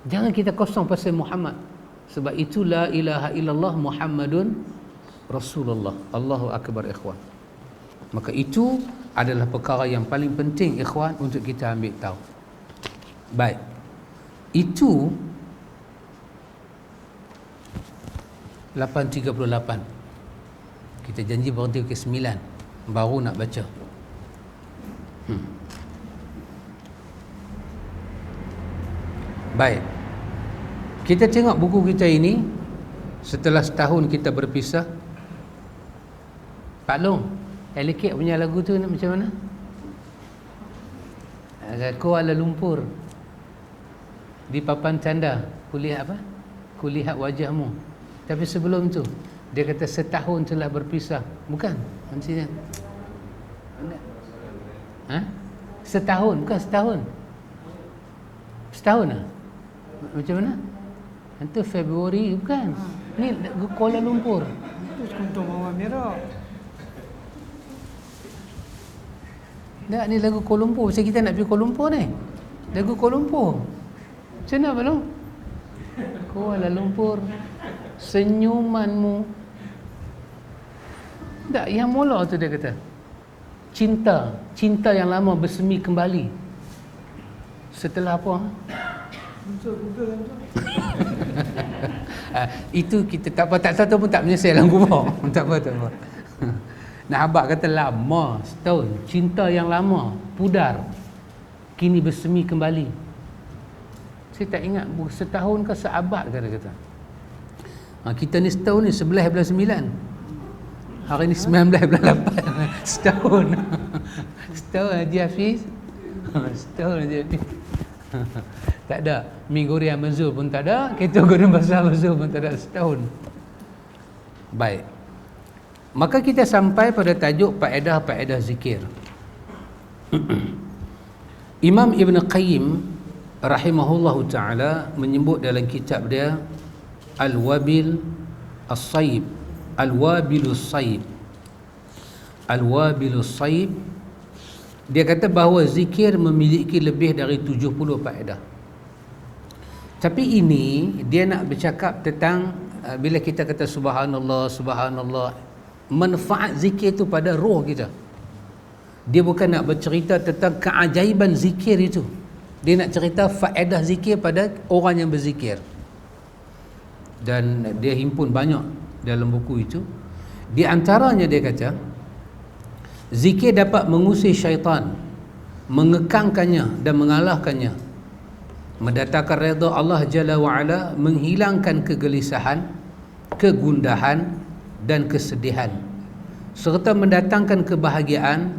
Jangan kita kosong pasal Muhammad. Sebab itu la ilaha illallah Muhammadun Rasulullah. Allahu akbar ikhwan. Maka itu adalah perkara yang paling penting ikhwan untuk kita ambil tahu. Baik. Itu 8.38. Kita janji berhenti ke 9 baru nak baca. Baik. Kita tengok buku kita ini setelah setahun kita berpisah. Pak Long, Elikit punya lagu tu macam mana? Kuala Lumpur di papan tanda kulihat apa? Kulihat wajahmu. Tapi sebelum tu dia kata setahun telah berpisah. Bukan? Maksudnya setahun, bukan setahun. Setahun lah. Macam mana? Itu Februari, bukan? Ni Kuala Lumpur. Itu Sekuntum Mawar Merah. Tak, ni lagu Kuala Lumpur. Pasal kita nak pergi Kuala Lumpur ni. Lagu Kuala Lumpur. Macam mana belum? Kuala Lumpur, senyumanmu. Tak, yang mula tu dia kata cinta yang lama bersemi kembali. Setelah apa? Itu kita tak apa, tak satu pun tak menyesal dalam kubur. Tak apa. Nak habaq kata lama, setahun. Cinta yang lama pudar, kini bersemi kembali. Saya tak ingat setahun ke seabad ke dia kata. Kita ni setahun ni 11 bulan 9. Hari ni 19 bulan 8. Setahun. Setahun Haji Hafiz. Setahun Haji Hafiz. Tak ada. Minggu Rian Manzul pun tak ada. Kita Gurun Basar Manzul pun tak ada. Setahun. Baik. Maka kita sampai pada tajuk faedah-faedah zikir. Imam Ibn Qayyim rahimahullahu ta'ala menyebut dalam kitab dia Al-Wabil As-Sayyib, Al-Wabilus Sayyib. Al-Wabilus Sayyib, dia kata bahawa zikir memiliki lebih dari 70 faedah. Tapi ini dia nak bercakap tentang bila kita kata subhanallah, subhanallah, manfaat zikir itu pada roh kita. Dia bukan nak bercerita tentang keajaiban zikir itu. Dia nak cerita faedah zikir pada orang yang berzikir. Dan dia himpun banyak dalam buku itu. Di antaranya dia kata, zikir dapat mengusir syaitan, mengekangkannya dan mengalahkannya, mendatangkan redha Allah Jalla wa'ala, menghilangkan kegelisahan, kegundahan dan kesedihan, serta mendatangkan kebahagiaan,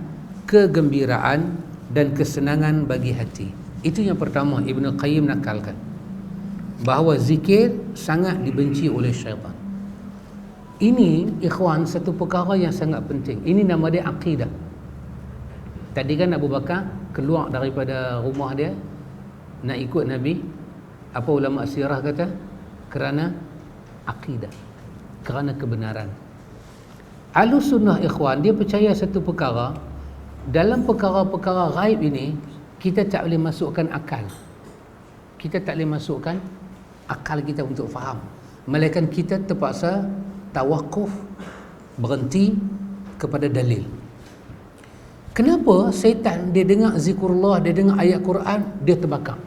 kegembiraan dan kesenangan bagi hati. Itu yang pertama Ibn Qayyim nakalkan, bahawa zikir sangat dibenci oleh syaitan. Ini ikhwan satu perkara yang sangat penting. Ini nama dia akidah. Tadi kan Abu Bakar keluar daripada rumah dia nak ikut Nabi. Apa ulama sirah kata? Kerana akidah, kerana kebenaran. Ahlus sunnah ikhwan, dia percaya satu perkara, dalam perkara-perkara ghaib ini kita tak boleh masukkan akal. Kita tak boleh masukkan akal kita untuk faham. Melainkan kita terpaksa tawakuf, berhenti kepada dalil. Kenapa syaitan dia dengar zikrullah, dia dengar ayat Quran, dia terbakar?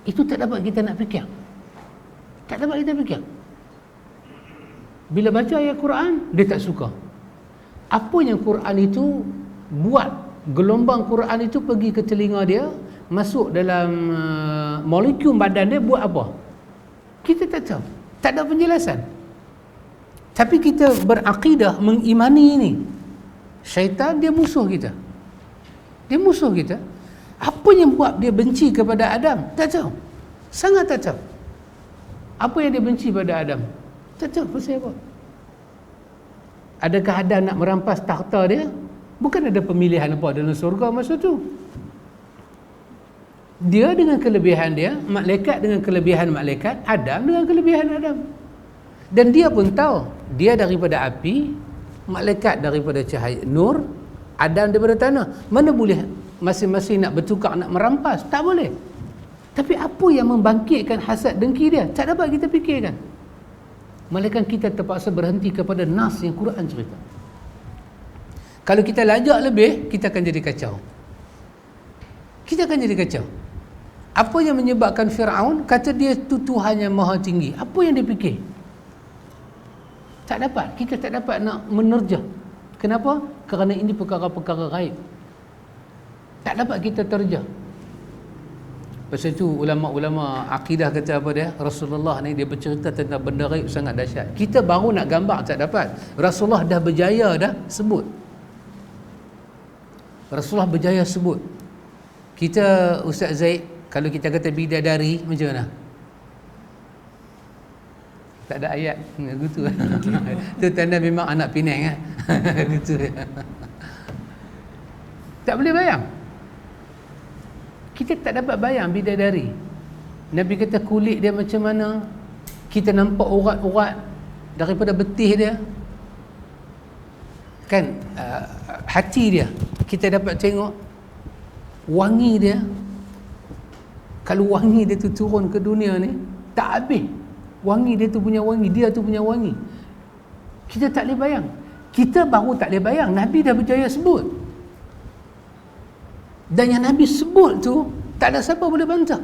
Itu tak dapat kita nak fikir. Tak dapat kita fikir. Bila baca ayat Quran, dia tak suka. Apa yang Quran itu buat, gelombang Quran itu pergi ke telinga dia, masuk dalam molekul badan dia, buat apa? Kita tak tahu. Tak ada penjelasan. Tapi kita berakidah, mengimani ini. Syaitan dia musuh kita. Dia musuh kita. Apa yang buat dia benci kepada Adam? Tak tahu. Sangat tak tahu. Apa yang dia benci pada Adam? Tak tahu pasal apa. Adakah Adam nak merampas takhta dia? Bukan ada pemilihan apa dalam surga masa tu. Dia dengan kelebihan dia, malaikat dengan kelebihan malaikat, Adam dengan kelebihan Adam. Dan dia pun tahu, dia daripada api, malaikat daripada cahaya nur, Adam daripada tanah. Mana boleh masing-masing nak bertukar, nak merampas? Tak boleh. Tapi apa yang membangkitkan hasad dengki dia? Tak dapat kita fikirkan. Melainkan kita terpaksa berhenti kepada nas yang Quran cerita. Kalau kita lajak lebih, kita akan jadi kacau. Kita akan jadi kacau. Apa yang menyebabkan Fir'aun kata dia tu Tuhan yang maha tinggi? Apa yang dia fikir? Tak dapat. Kita tak dapat nak menerjah. Kenapa? Kerana ini perkara-perkara gaib. Tak dapat kita terjah. Pasal itu ulama-ulama akidah kata apa dia? Rasulullah ni dia bercerita tentang benda gaib sangat dahsyat. Kita baru nak gambar tak dapat. Rasulullah dah berjaya dah sebut. Rasulullah berjaya sebut. Kita Ustaz Zaid, kalau kita kata bidadari macam mana? Tak ada ayat gitu. Tu tanda memang anak Penang gitu. Tak boleh bayang. Kita tak dapat bayang bidadari. Nabi kata kulit dia macam mana, kita nampak urat-urat daripada betih dia kan, hati dia kita dapat tengok, wangi dia. Kalau wangi dia tu turun ke dunia ni tak habis. Wangi dia tu punya wangi, dia tu punya wangi. Kita tak boleh bayang. Kita baru tak boleh bayang, Nabi dah berjaya sebut. Dan yang Nabi sebut tu tak ada siapa boleh bantah.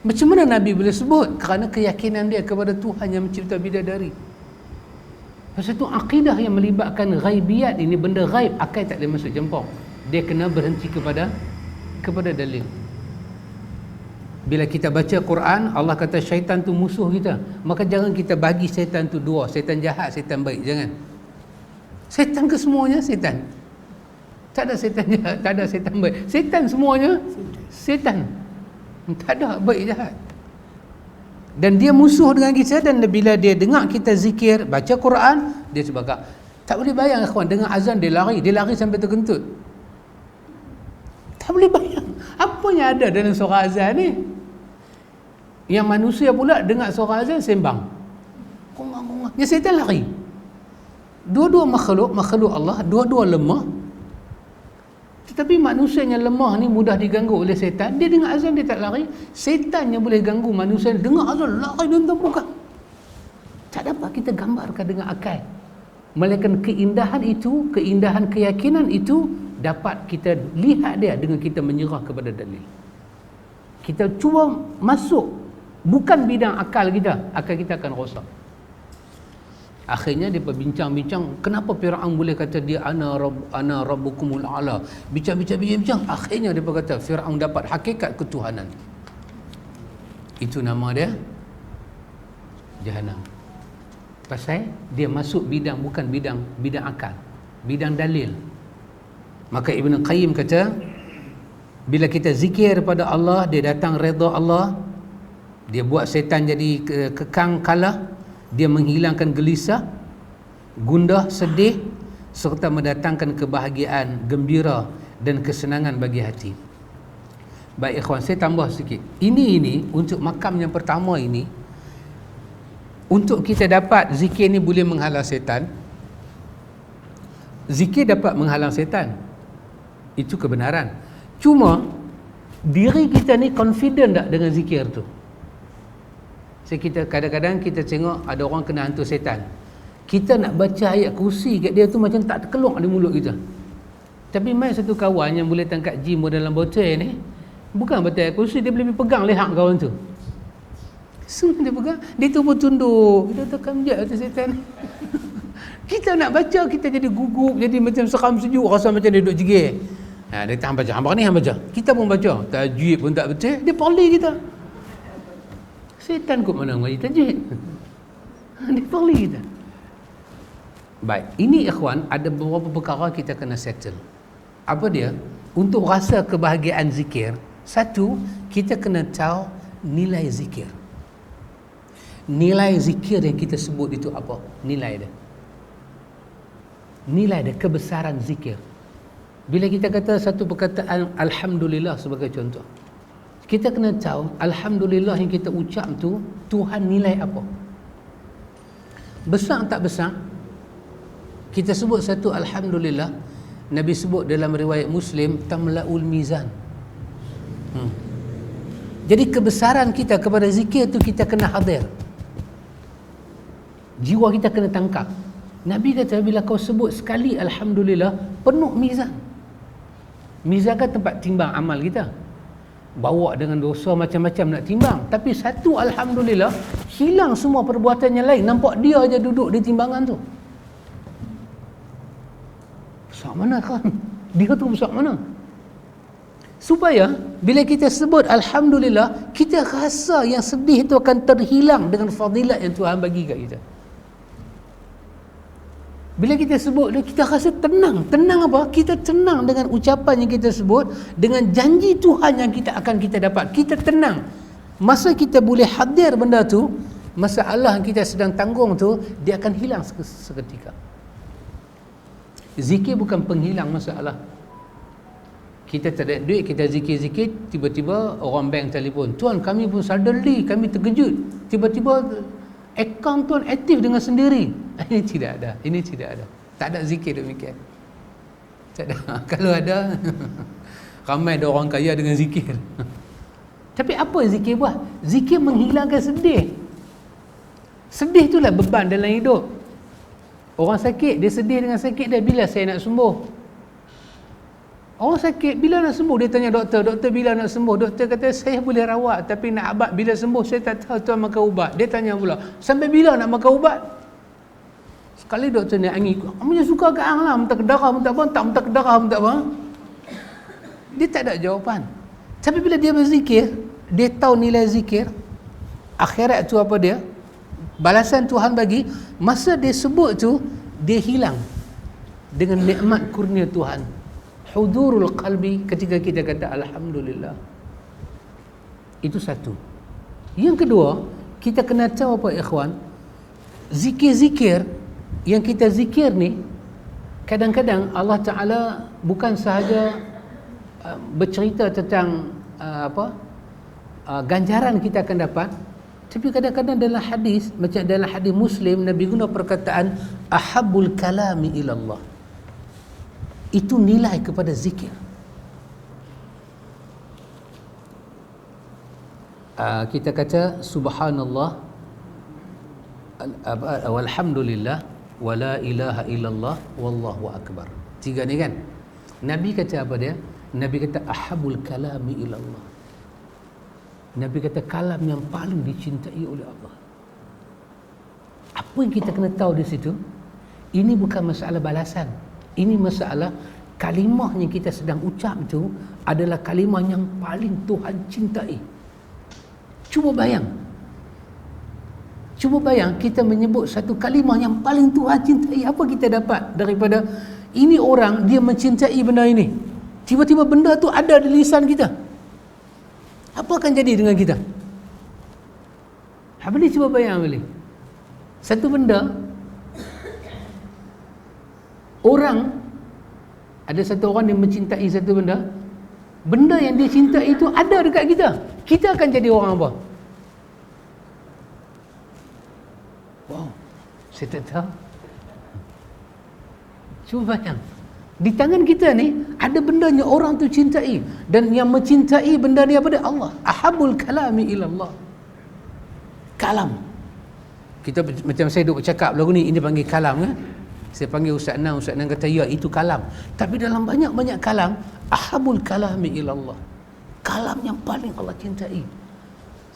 Macam mana Nabi boleh sebut? Kerana keyakinan dia kepada Tuhan yang mencipta bidadari. Pasal tu akidah yang melibatkan ghaibiyat ini, benda ghaib, akal tak boleh masuk campur. Dia kena berhenti kepada dalil. Bila kita baca Quran, Allah kata syaitan tu musuh kita. Maka jangan kita bagi syaitan tu dua, syaitan jahat, syaitan baik, jangan. Syaitan ke semuanya? Syaitan. Tak ada syaitan jahat, tak ada syaitan baik. Syaitan semuanya syaitan. Tak ada baik jahat. Dan dia musuh dengan kita, dan bila dia dengar kita zikir, baca Quran, dia sebagainya. Tak boleh bayang kawan, dengar azan dia lari sampai terkentut. Tak boleh bayang. Apa yang ada dalam suara azan ni? Yang manusia pula dengar suara azan sembang. Kongah-kongah. Yang syaitan lari. Dua-dua makhluk Allah, dua-dua lemah. Tetapi manusia yang lemah ni mudah diganggu oleh syaitan. Dia dengar azan, dia tak lari. Syaitan yang boleh ganggu manusia, dengar azan, lari dan terbuka. Tak dapat kita gambarkan dengan akal. Melainkan keindahan itu, keindahan keyakinan itu dapat kita lihat dia dengan kita menyerah kepada dalil. Kita cuba masuk bukan bidang akal kita akan rosak. Akhirnya dia berbincang-bincang, kenapa Firaun boleh kata dia ana rabbukumul a'la. Bincang. Akhirnya dia berkata Firaun dapat hakikat ketuhanan. Itu nama dia Jahannam. Pasal dia masuk bidang bukan bidang akal, bidang dalil. Maka Ibn Qayyim kata, bila kita zikir pada Allah, dia datang redha Allah, dia buat syaitan jadi kekang kalah, dia menghilangkan gelisah, gundah, sedih, serta mendatangkan kebahagiaan, gembira dan kesenangan bagi hati. Baik ikhwan, saya tambah sikit. Ini untuk makam yang pertama ini, untuk kita dapat zikir ni boleh menghalang setan. Zikir dapat menghalang setan, itu kebenaran. Cuma diri kita ni confident tak dengan zikir tu? Kita kadang-kadang kita tengok ada orang kena hantu setan, kita nak baca ayat kursi kat dia tu macam tak terkeluk di mulut kita. Tapi mai satu kawan yang boleh tangkap jin dalam botol ni, bukan baca ayat kursi, dia boleh pegang leher kawan tu. Semua dia pegang, dia tu pun tunduk, kita tekan je atas setan. Kita nak baca, kita jadi gugup, jadi macam seram sejuk, rasa macam dia duduk jegir. Dia tak baca, hamba ni hang baca. Kita pun baca, tajwid pun tak betul, dia poli kita. Setan kot mana mengaji tajwid. Dia poli kita. Baik, ini ikhwan, ada beberapa perkara kita kena settle. Apa dia? Untuk rasa kebahagiaan zikir, satu, kita kena tahu nilai zikir. Nilai zikir yang kita sebut itu apa? Nilai dia, kebesaran zikir. Bila kita kata satu perkataan Alhamdulillah sebagai contoh, kita kena tahu Alhamdulillah yang kita ucap tu, Tuhan nilai apa? Besar tak besar? Kita sebut satu Alhamdulillah, Nabi sebut dalam riwayat Muslim, tamla'ul mizan. Jadi kebesaran kita kepada zikir tu kita kena hadir. Jiwa kita kena tangkap. Nabi kata bila kau sebut sekali Alhamdulillah, penuh mizan. Mizan kan tempat timbang amal kita. Bawa dengan dosa macam-macam nak timbang. Tapi satu Alhamdulillah, hilang semua perbuatan yang lain. Nampak dia aja duduk di timbangan tu. Besar mana kan? Dia tu besar mana? Supaya bila kita sebut Alhamdulillah, kita rasa yang sedih itu akan terhilang dengan fadilat yang Tuhan bagi kat kita. Bila kita sebut, kita rasa tenang. Tenang apa? Kita tenang dengan ucapan yang kita sebut, dengan janji Tuhan yang kita dapat. Kita tenang. Masa kita boleh hadir benda tu, masalah yang kita sedang tanggung tu, dia akan hilang seketika. Zikir bukan penghilang masalah. Kita tak ada duit, kita zikir-zikir, tiba-tiba orang bank telefon, tuan kami pun suddenly, kami terkejut, tiba-tiba akaun tuan aktif dengan sendiri. Ini tidak ada. Tak ada zikir demikian. Tak ada. Kalau ada, ramai ada orang kaya dengan zikir. Tapi apa zikir buat? Zikir menghilangkan sedih. Sedih itulah beban dalam hidup. Orang sakit, dia sedih dengan sakit dia, bila saya nak sembuh? Orang sakit, bila nak sembuh? Dia tanya doktor bila nak sembuh? Doktor kata, saya boleh rawat, tapi nak ubat bila sembuh, saya tak tahu tuan makan ubat. Dia tanya pula, sampai bila nak makan ubat? Sekali doktor ni angin, kamu suka ke hang lah, minta ke darah, minta apa, tak minta ke darah, minta apa. Dia tak ada jawapan. Tapi bila dia berzikir, dia tahu nilai zikir, akhirat tu apa dia, balasan Tuhan bagi, masa dia sebut tu, dia hilang dengan nikmat kurnia Tuhan. Hudurul qalbi ketika kita kata Alhamdulillah. Itu satu. Yang kedua, kita kena tahu apa ikhwan, zikir-zikir yang kita zikir ni, kadang-kadang Allah Ta'ala bukan sahaja bercerita tentang ganjaran kita akan dapat. Tapi kadang-kadang dalam hadis, macam dalam hadis Muslim, Nabi guna perkataan ahabbul kalami ilallah. Itu nilai kepada zikir. Kita kata subhanallah, walhamdulillah, wala ilaha illallah, wallahu akbar. 3 ni kan. Nabi kata apa dia? Nabi kata ahabbul kalami ilallah. Nabi kata kalam yang paling dicintai oleh Allah. Apa yang kita kena tahu di situ? Ini bukan masalah balasan. Ini masalah kalimah yang kita sedang ucap itu adalah kalimah yang paling Tuhan cintai. Cuba bayang kita menyebut satu kalimah yang paling Tuhan cintai. Apa kita dapat daripada ini? Orang dia mencintai benda ini, tiba-tiba benda tu ada di lisan kita. Apa akan jadi dengan kita? Apa ni, cuba bayang balik. Satu benda, orang, ada satu orang yang mencintai satu benda, benda yang dia cintai itu ada dekat kita. Kita akan jadi orang apa? Wow, saya tak tahu. Cuba bayang. Di tangan kita ni ada benda yang orang tu cintai, dan yang mencintai benda ni apa dia? Allah. Ahabul kalami ilallah. Kalam. Kita macam saya duk bercakap lagu ni, ini panggil kalam kan? Saya panggil Ustaz Nan kata ya itu kalam. Tapi dalam banyak-banyak kalam, ahabul kalami ilallah. Kalam yang paling Allah cintai.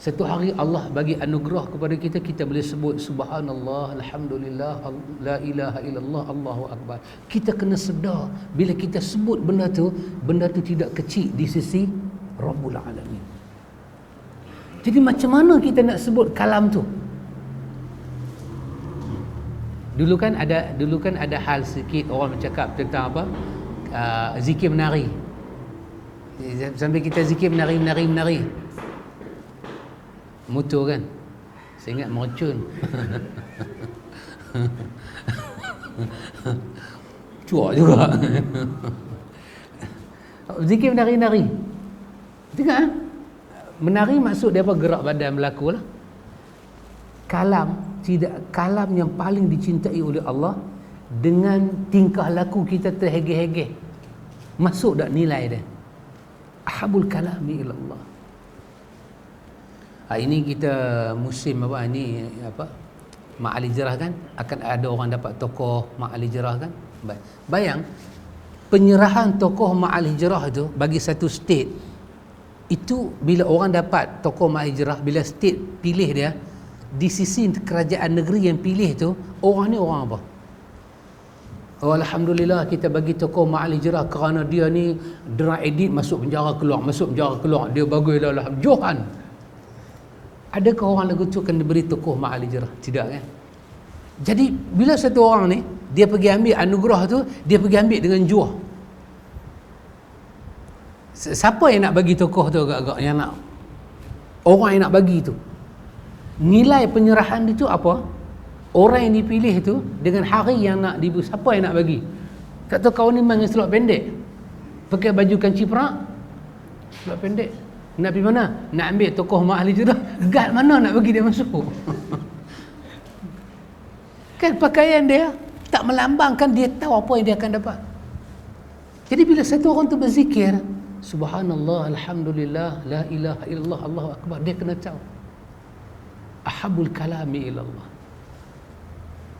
Satu hari Allah bagi anugerah kepada kita, kita boleh sebut subhanallah, alhamdulillah, la ilaha illallah, Allahu akbar. Kita kena sedar bila kita sebut benda tu tidak kecil di sisi Rabbul Alamin. Jadi macam mana kita nak sebut kalam tu? Dulu kan ada hal sikit orang bercakap tentang apa? Zikir menari. Sambil kita zikir menari. Motor kan, saya ingat mercun. Cuak juga. Zikir menari. Tengok menari maksud dia apa? Gerak badan berlaku lah. Kalam yang paling dicintai oleh Allah, dengan tingkah laku kita terhegeh-hegeh, masuk tak nilai dia? Ahabul kalami ilallah. Ini kita musim apa ni, Mak Ali Jerah kan, akan ada orang dapat tokoh Mak Ali Jerah kan. Bayang penyerahan tokoh Mak Ali Jerah tu bagi satu state itu, bila orang dapat tokoh Mak Ali Jerah, bila state pilih dia, di sisi kerajaan negeri yang pilih tu, orang ni orang apa? Oh, alhamdulillah kita bagi tokoh Mak Ali Jerah kerana dia ni drug addict, masuk penjara keluar, dia baguslah Johan. Adakah orang lagu tu akan diberi tokoh Mak Ali Jerah? Tidak kan? Jadi bila satu orang ni dia pergi ambil anugerah tu, dia pergi ambil dengan juah. Siapa yang nak bagi tokoh tu agak-agak, yang nak, orang yang nak bagi tu, nilai penyerahan itu apa? Orang yang dipilih tu dengan hari yang nak diberi, siapa yang nak bagi? Tak tahu kawan ni main selop pendek, pakai baju kanci perak, selop pendek. Nak pergi mana? Nak ambil tokoh Mak Ali Jerah. Guard mana nak bagi dia masuk? Kan pakaian dia tak melambangkan dia tahu apa yang dia akan dapat. Jadi bila satu orang tu berzikir subhanallah, alhamdulillah, la ilaha illallah, Allahu akbar, dia kena tahu ahabul kalami ilallah.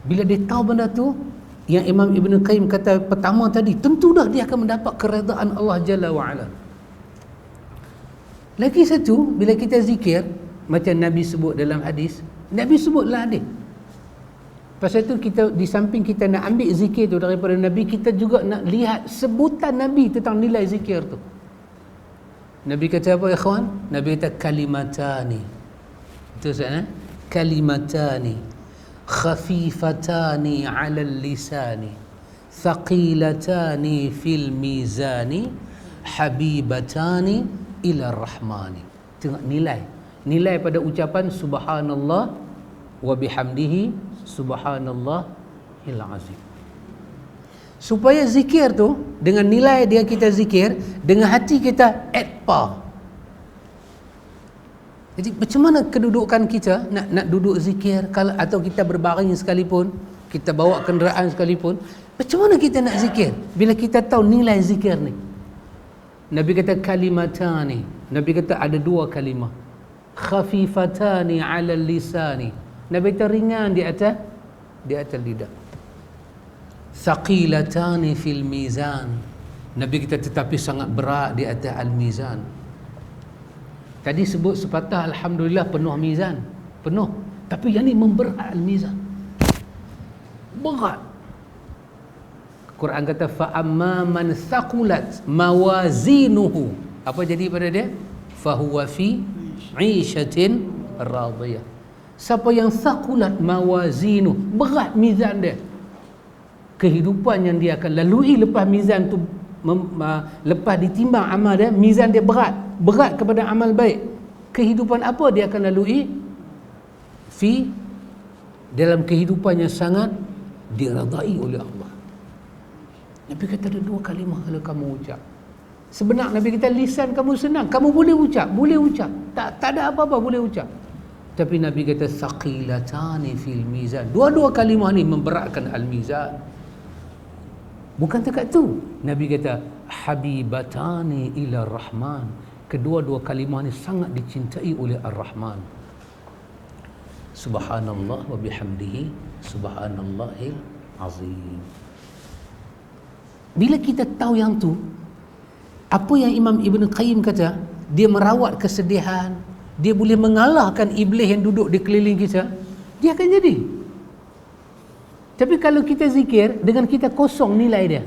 Bila dia tahu benda tu, yang Imam Ibn Qayyim kata pertama tadi, tentu dah dia akan mendapat keredaan Allah Jalla wa'ala. Lagi satu, bila kita zikir, macam Nabi sebut dalam hadis, Nabi sebutlah hadis. Pasal itu kita, di samping kita nak ambil zikir tu daripada Nabi, kita juga nak lihat sebutan Nabi tentang nilai zikir tu. Nabi kata apa, ikhwan? Nabi kata kalimatani. Itu sana, kalimatani khafifatani 'alal lisani thaqilatani fil mizani habibatani ila rahmani. Tengok nilai pada ucapan subhanallah wa bihamdihi subhanallahil azim. Supaya zikir tu dengan nilai dia kita zikir, dengan hati kita at par. Jadi macam mana kedudukan kita nak duduk zikir kalau atau kita berbaring sekalipun, kita bawa kenderaan sekalipun, macam mana kita nak zikir bila kita tahu nilai zikir ni? Nabi kata kalimatani. Nabi kata ada dua kalimah. Khafifatani 'ala lisani. Nabi kata ringan di atas lidah. Thaqilatani fil mizan. Nabi kata tetapi sangat berat di atas al-mizan. Tadi sebut sepatah alhamdulillah penuh mizan, penuh. Tapi yang ni memberat al-mizan. Berat. Quran kata fa amma man thaqulat mawazinuhu. Apa jadi pada dia? Fa huwa fi 'ishatin radiyah. Siapa yang thaqulat mawazinu, berat mizan dia, kehidupan yang dia akan lalui lepas mizan tu, lepas ditimbang amal dia, mizan dia berat kepada amal baik, kehidupan apa dia akan lalui? Dalam kehidupan yang sangat diradai oleh Allah. Nabi kata ada dua kalimah kalau kamu ucap. Sebenar Nabi kata lisan kamu senang, kamu boleh ucap. Tak ada apa-apa boleh ucap. Tapi Nabi kata thaqilatani fil mizan. Dua-dua kalimah ni memberatkan al-mizan. Bukan dekat tu. Nabi kata habibatani ila rahman. Kedua-dua kalimah ni sangat dicintai oleh ar-Rahman. Subhanallah wa bihamdihi subhanallahil azim. Bila kita tahu yang tu, apa yang Imam Ibn Qayyim kata, dia merawat kesedihan, dia boleh mengalahkan iblis yang duduk di keliling kita, dia akan jadi. Tapi kalau kita zikir dengan kita kosong nilai dia,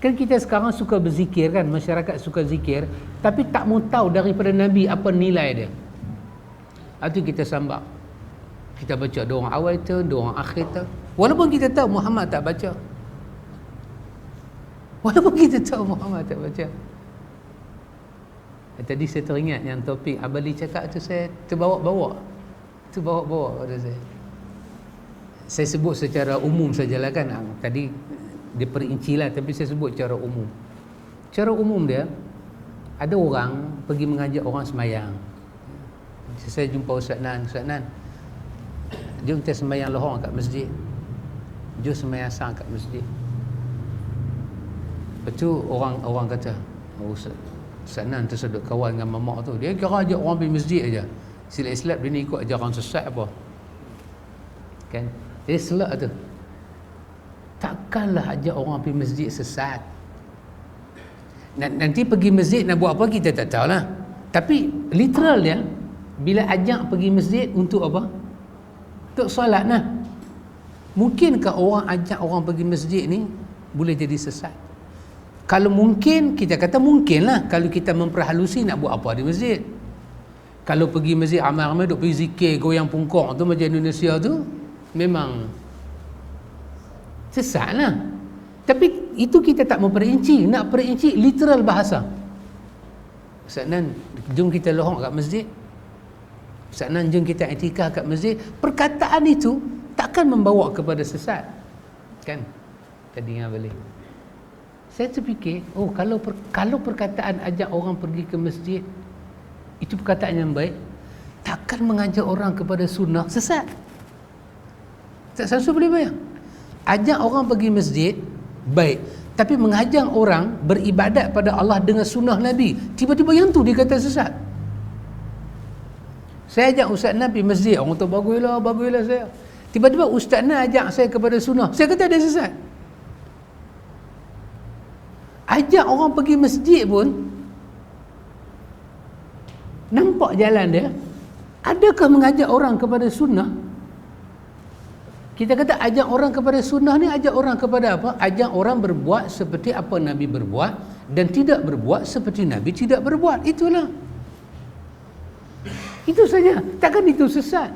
kan kita sekarang suka berzikir kan, masyarakat suka zikir, tapi tak mau tahu daripada Nabi apa nilai dia. Itu kita sambak, kita baca doa awal tu, doa akhir tu, walaupun kita tahu Muhammad tak baca, Tadi saya teringat yang topik Abali cakap tu, saya terbawa-bawa pada saya. Saya sebut secara umum sajalah kan. Tadi dia perinci lah, tapi saya sebut secara umum. Secara umum dia, ada orang pergi mengajak orang semayang. Saya jumpa Ustaz Nan, jom kita semayang lohong kat masjid, jom semayang asar kat masjid. Lepas tu orang kata, Ustaz Nan tersedut kawan dengan mamak tu, dia kira ajak orang pergi masjid aja. Silap-silap dia ni ikut ajaran sesat apa kan. Dia selak tu, takkanlah ajak orang pergi masjid sesat. Nanti pergi masjid nak buat apa kita tak tahulah. Tapi literal dia, bila ajak pergi masjid untuk apa? Untuk solat lah. Mungkinkah orang ajak orang pergi masjid ni boleh jadi sesat? Kalau mungkin, kita kata mungkin lah. Kalau kita memperhalusi nak buat apa di masjid. Kalau pergi masjid ramai-ramai duk pergi zikir goyang pungkong tu macam Indonesia tu, memang sesat lah. Tapi itu kita tak memperinci. Nak perinci literal bahasa. Ustaz Nan, jom kita lohong kat masjid. Ustaz Nan, jom kita i'tikaf kat masjid. Perkataan itu takkan membawa kepada sesat kan. Tadi ingat balik, saya terfikir, kalau perkataan ajak orang pergi ke masjid itu perkataan yang baik, takkan mengajak orang kepada sunnah sesat. Tak sesuatu boleh bayang. Ajak orang pergi masjid baik, tapi mengajak orang beribadat pada Allah dengan sunnah Nabi, tiba-tiba yang tu dia kata sesat. Saya ajak Ustaz Nan pergi masjid, orang tu baguslah saya. Tiba-tiba Ustaz Nan ajak saya kepada sunnah, saya kata dia sesat. Ajak orang pergi masjid pun nampak jalan dia. Adakah mengajak orang kepada sunnah? Kita kata ajak orang kepada sunnah ni, ajak orang kepada apa? Ajak orang berbuat seperti apa Nabi berbuat dan tidak berbuat seperti Nabi tidak berbuat. Itulah. Itu saja. Takkan itu sesat.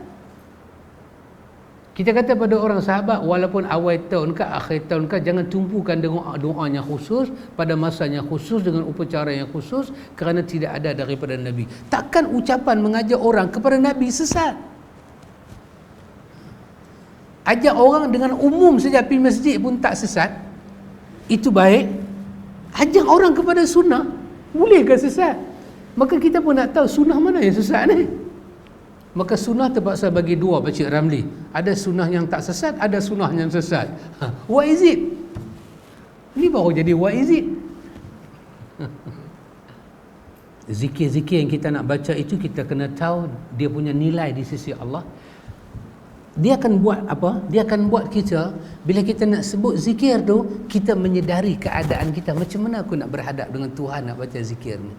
Kita kata pada orang sahabat, walaupun awal tahun ke akhir tahun ke, jangan tumpukan dengan doanya khusus pada masanya khusus dengan upacara yang khusus, kerana tidak ada daripada Nabi. Takkan ucapan mengajak orang kepada Nabi sesat. Ajak orang dengan umum saja pergi masjid pun tak sesat, itu baik. Ajak orang kepada sunnah, bolehkah sesat? Maka kita pun nak tahu sunnah mana yang sesat ni. Maka sunnah terpaksa bagi dua, Pakcik Ramli. Ada sunnah yang tak sesat, ada sunnah yang sesat. What is it? Ini baru jadi what is it? Zikir-zikir yang kita nak baca itu, kita kena tahu dia punya nilai di sisi Allah. Dia akan buat apa? Dia akan buat kita, bila kita nak sebut zikir tu, kita menyedari keadaan kita. Macam mana aku nak berhadap dengan Tuhan nak baca zikir ni?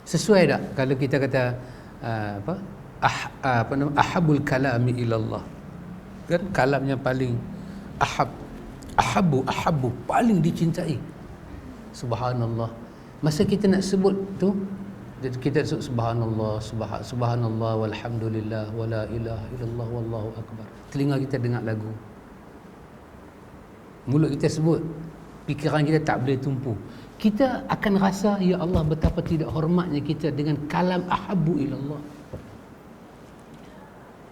Sesuai tak kalau kita kata ahabul kalami ilallah, kan kalam yang paling ahabu paling dicintai. Subhanallah. Masa kita nak sebut tu, kita sebut subhanallah, subhanallah walhamdulillah wala ilaha illallah wallahu akbar. Telinga kita dengar lagu, mulut kita sebut, fikiran kita tak boleh tumpu. Kita akan rasa, ya Allah, betapa tidak hormatnya kita dengan kalam ahabbu ilallah.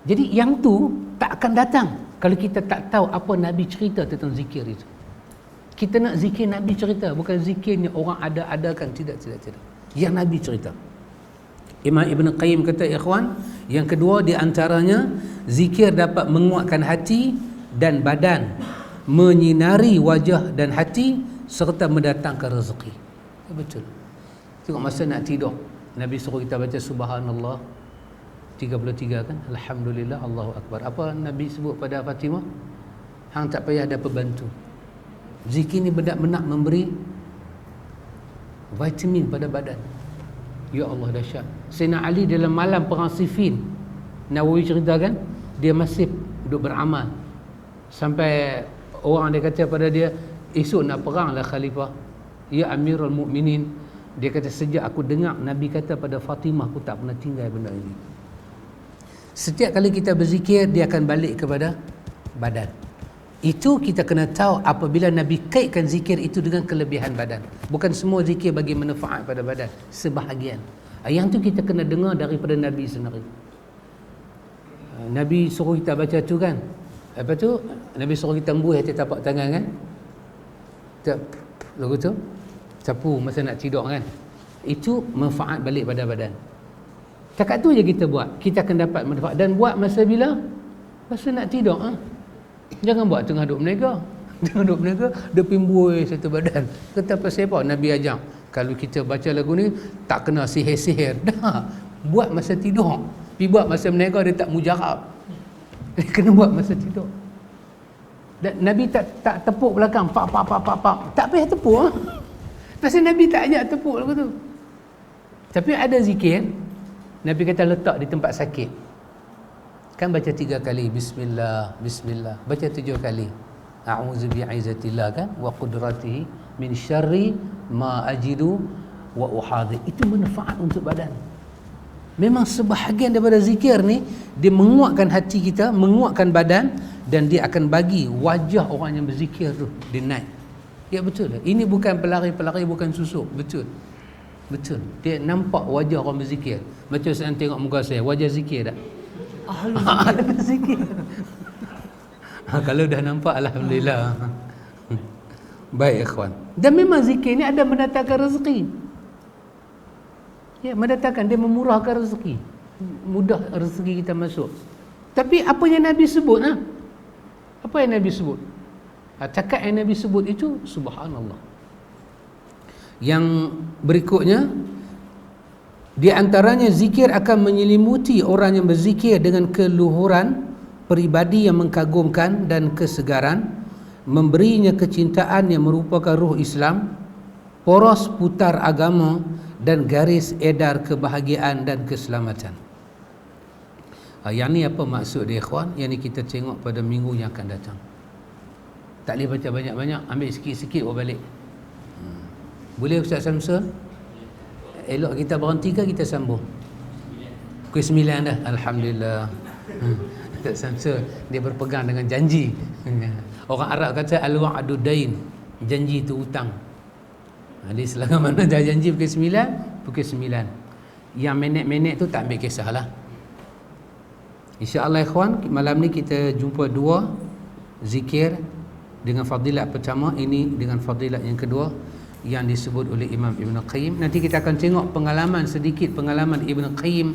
Jadi yang tu tak akan datang kalau kita tak tahu apa Nabi cerita tentang zikir itu. Kita nak zikir Nabi cerita, bukan zikirnya orang ada-adakan. Tidak. Yang Nabi cerita. Imam Ibn Qayyim kata, ikhwan, yang kedua di antaranya, zikir dapat menguatkan hati dan badan, menyinari wajah dan hati, serta mendatangkan rezeki. Betul. Tengok masa nak tidur, Nabi suruh kita baca subhanallah 33 kan, alhamdulillah, Allahu akbar. Apa Nabi sebut pada Fatimah? Hang tak payah ada pembantu. Zikir ni benar-benar memberi vitamin pada badan. Ya Allah, dahsyat. Sayyidina Ali dalam malam perang Siffin, Nawawi ceritakan, dia masih duduk beramal sampai orang dia kata pada dia, esok nak perang lah Khalifah, ya Amirul Mukminin. Dia kata, sejak aku dengar Nabi kata pada Fatimah, aku tak pernah tinggal benda ini. Setiap kali kita berzikir, dia akan balik kepada badan. Itu kita kena tahu apabila Nabi kaitkan zikir itu dengan kelebihan badan. Bukan semua zikir bagi manfaat pada badan, sebahagian. Yang tu kita kena dengar daripada Nabi sendiri. Nabi suruh kita baca tu kan, apa tu, Nabi suruh kita embuih hati tapak tangan kan, lagu tu sapu masa nak tidur kan. Itu manfaat balik pada badan. Takat tu je kita buat, kita akan dapat manfaat. Dan buat masa bila? Masa nak tidur. Jangan buat tengah duduk berniaga. Tengah duduk berniaga, dia pimbui satu badan. Kata pasal apa? Nabi ajar, kalau kita baca lagu ni, tak kena sihir-sihir. Dah, buat masa tidur. Pergi buat masa berniaga, dia tak mujarab. Dia kena buat masa tidur. Dan Nabi tak tepuk belakang, pak. Tak payah tepuk. Pasal Nabi tak ajak tepuk lagu tu. Tapi ada zikir, Nabi kata letak di tempat sakit. Kan baca 3 kali bismillah, baca 7 kali a'udzu bi'izatillah kan, wa qudratihi min syarri ma ajidu wa uhadhi. Itu manfaat untuk badan. Memang sebahagian daripada zikir ni, dia menguatkan hati kita, menguatkan badan, dan dia akan bagi wajah orang yang berzikir tu dia naik. Ya betul. Ini bukan pelari-pelari, bukan susuk. Betul. Dia nampak wajah orang berzikir. Macam saya tengok muka saya, wajah zikir tak? Ahli berzikir. Kalau dah nampak, alhamdulillah. Baik ikhwan. Dan memang zikir ni ada mendatangkan rezeki. Ya, mendatangkan, dia memurahkan rezeki. Mudah rezeki kita masuk. Tapi apa yang Nabi sebut? Apa yang Nabi sebut? Cakap yang Nabi sebut itu, subhanallah. Yang berikutnya, di antaranya zikir akan menyelimuti orang yang berzikir dengan keluhuran peribadi yang mengkagumkan dan kesegaran, memberinya kecintaan yang merupakan ruh Islam, poros putar agama, dan garis edar kebahagiaan dan keselamatan. Yang ni apa maksud dia ikhwan? Yang ni kita tengok pada minggu yang akan datang. Tak boleh baca banyak-banyak, ambil sikit-sikit balik. Boleh Ustaz Samsul? Elok kita berhenti ke kita sambung? Pukul 9 dah, alhamdulillah. Ustaz Samsul dia berpegang dengan janji. Orang Arab kata al-wa'du dain, janji itu hutang. Jadi selama mana dah janji pukul 9, pukul 9. Yang minit-minit tu tak ambil kisah lah. InsyaAllah ikhwan, malam ni kita jumpa dua zikir dengan fadilat pertama, ini dengan fadilat yang kedua yang disebut oleh Imam Ibn Qayyim. Nanti kita akan tengok sedikit pengalaman Ibn Qayyim.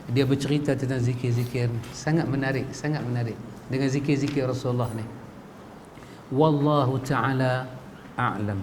Dia bercerita tentang zikir-zikir sangat menarik dengan zikir-zikir Rasulullah ni. Wallahu ta'ala a'lam.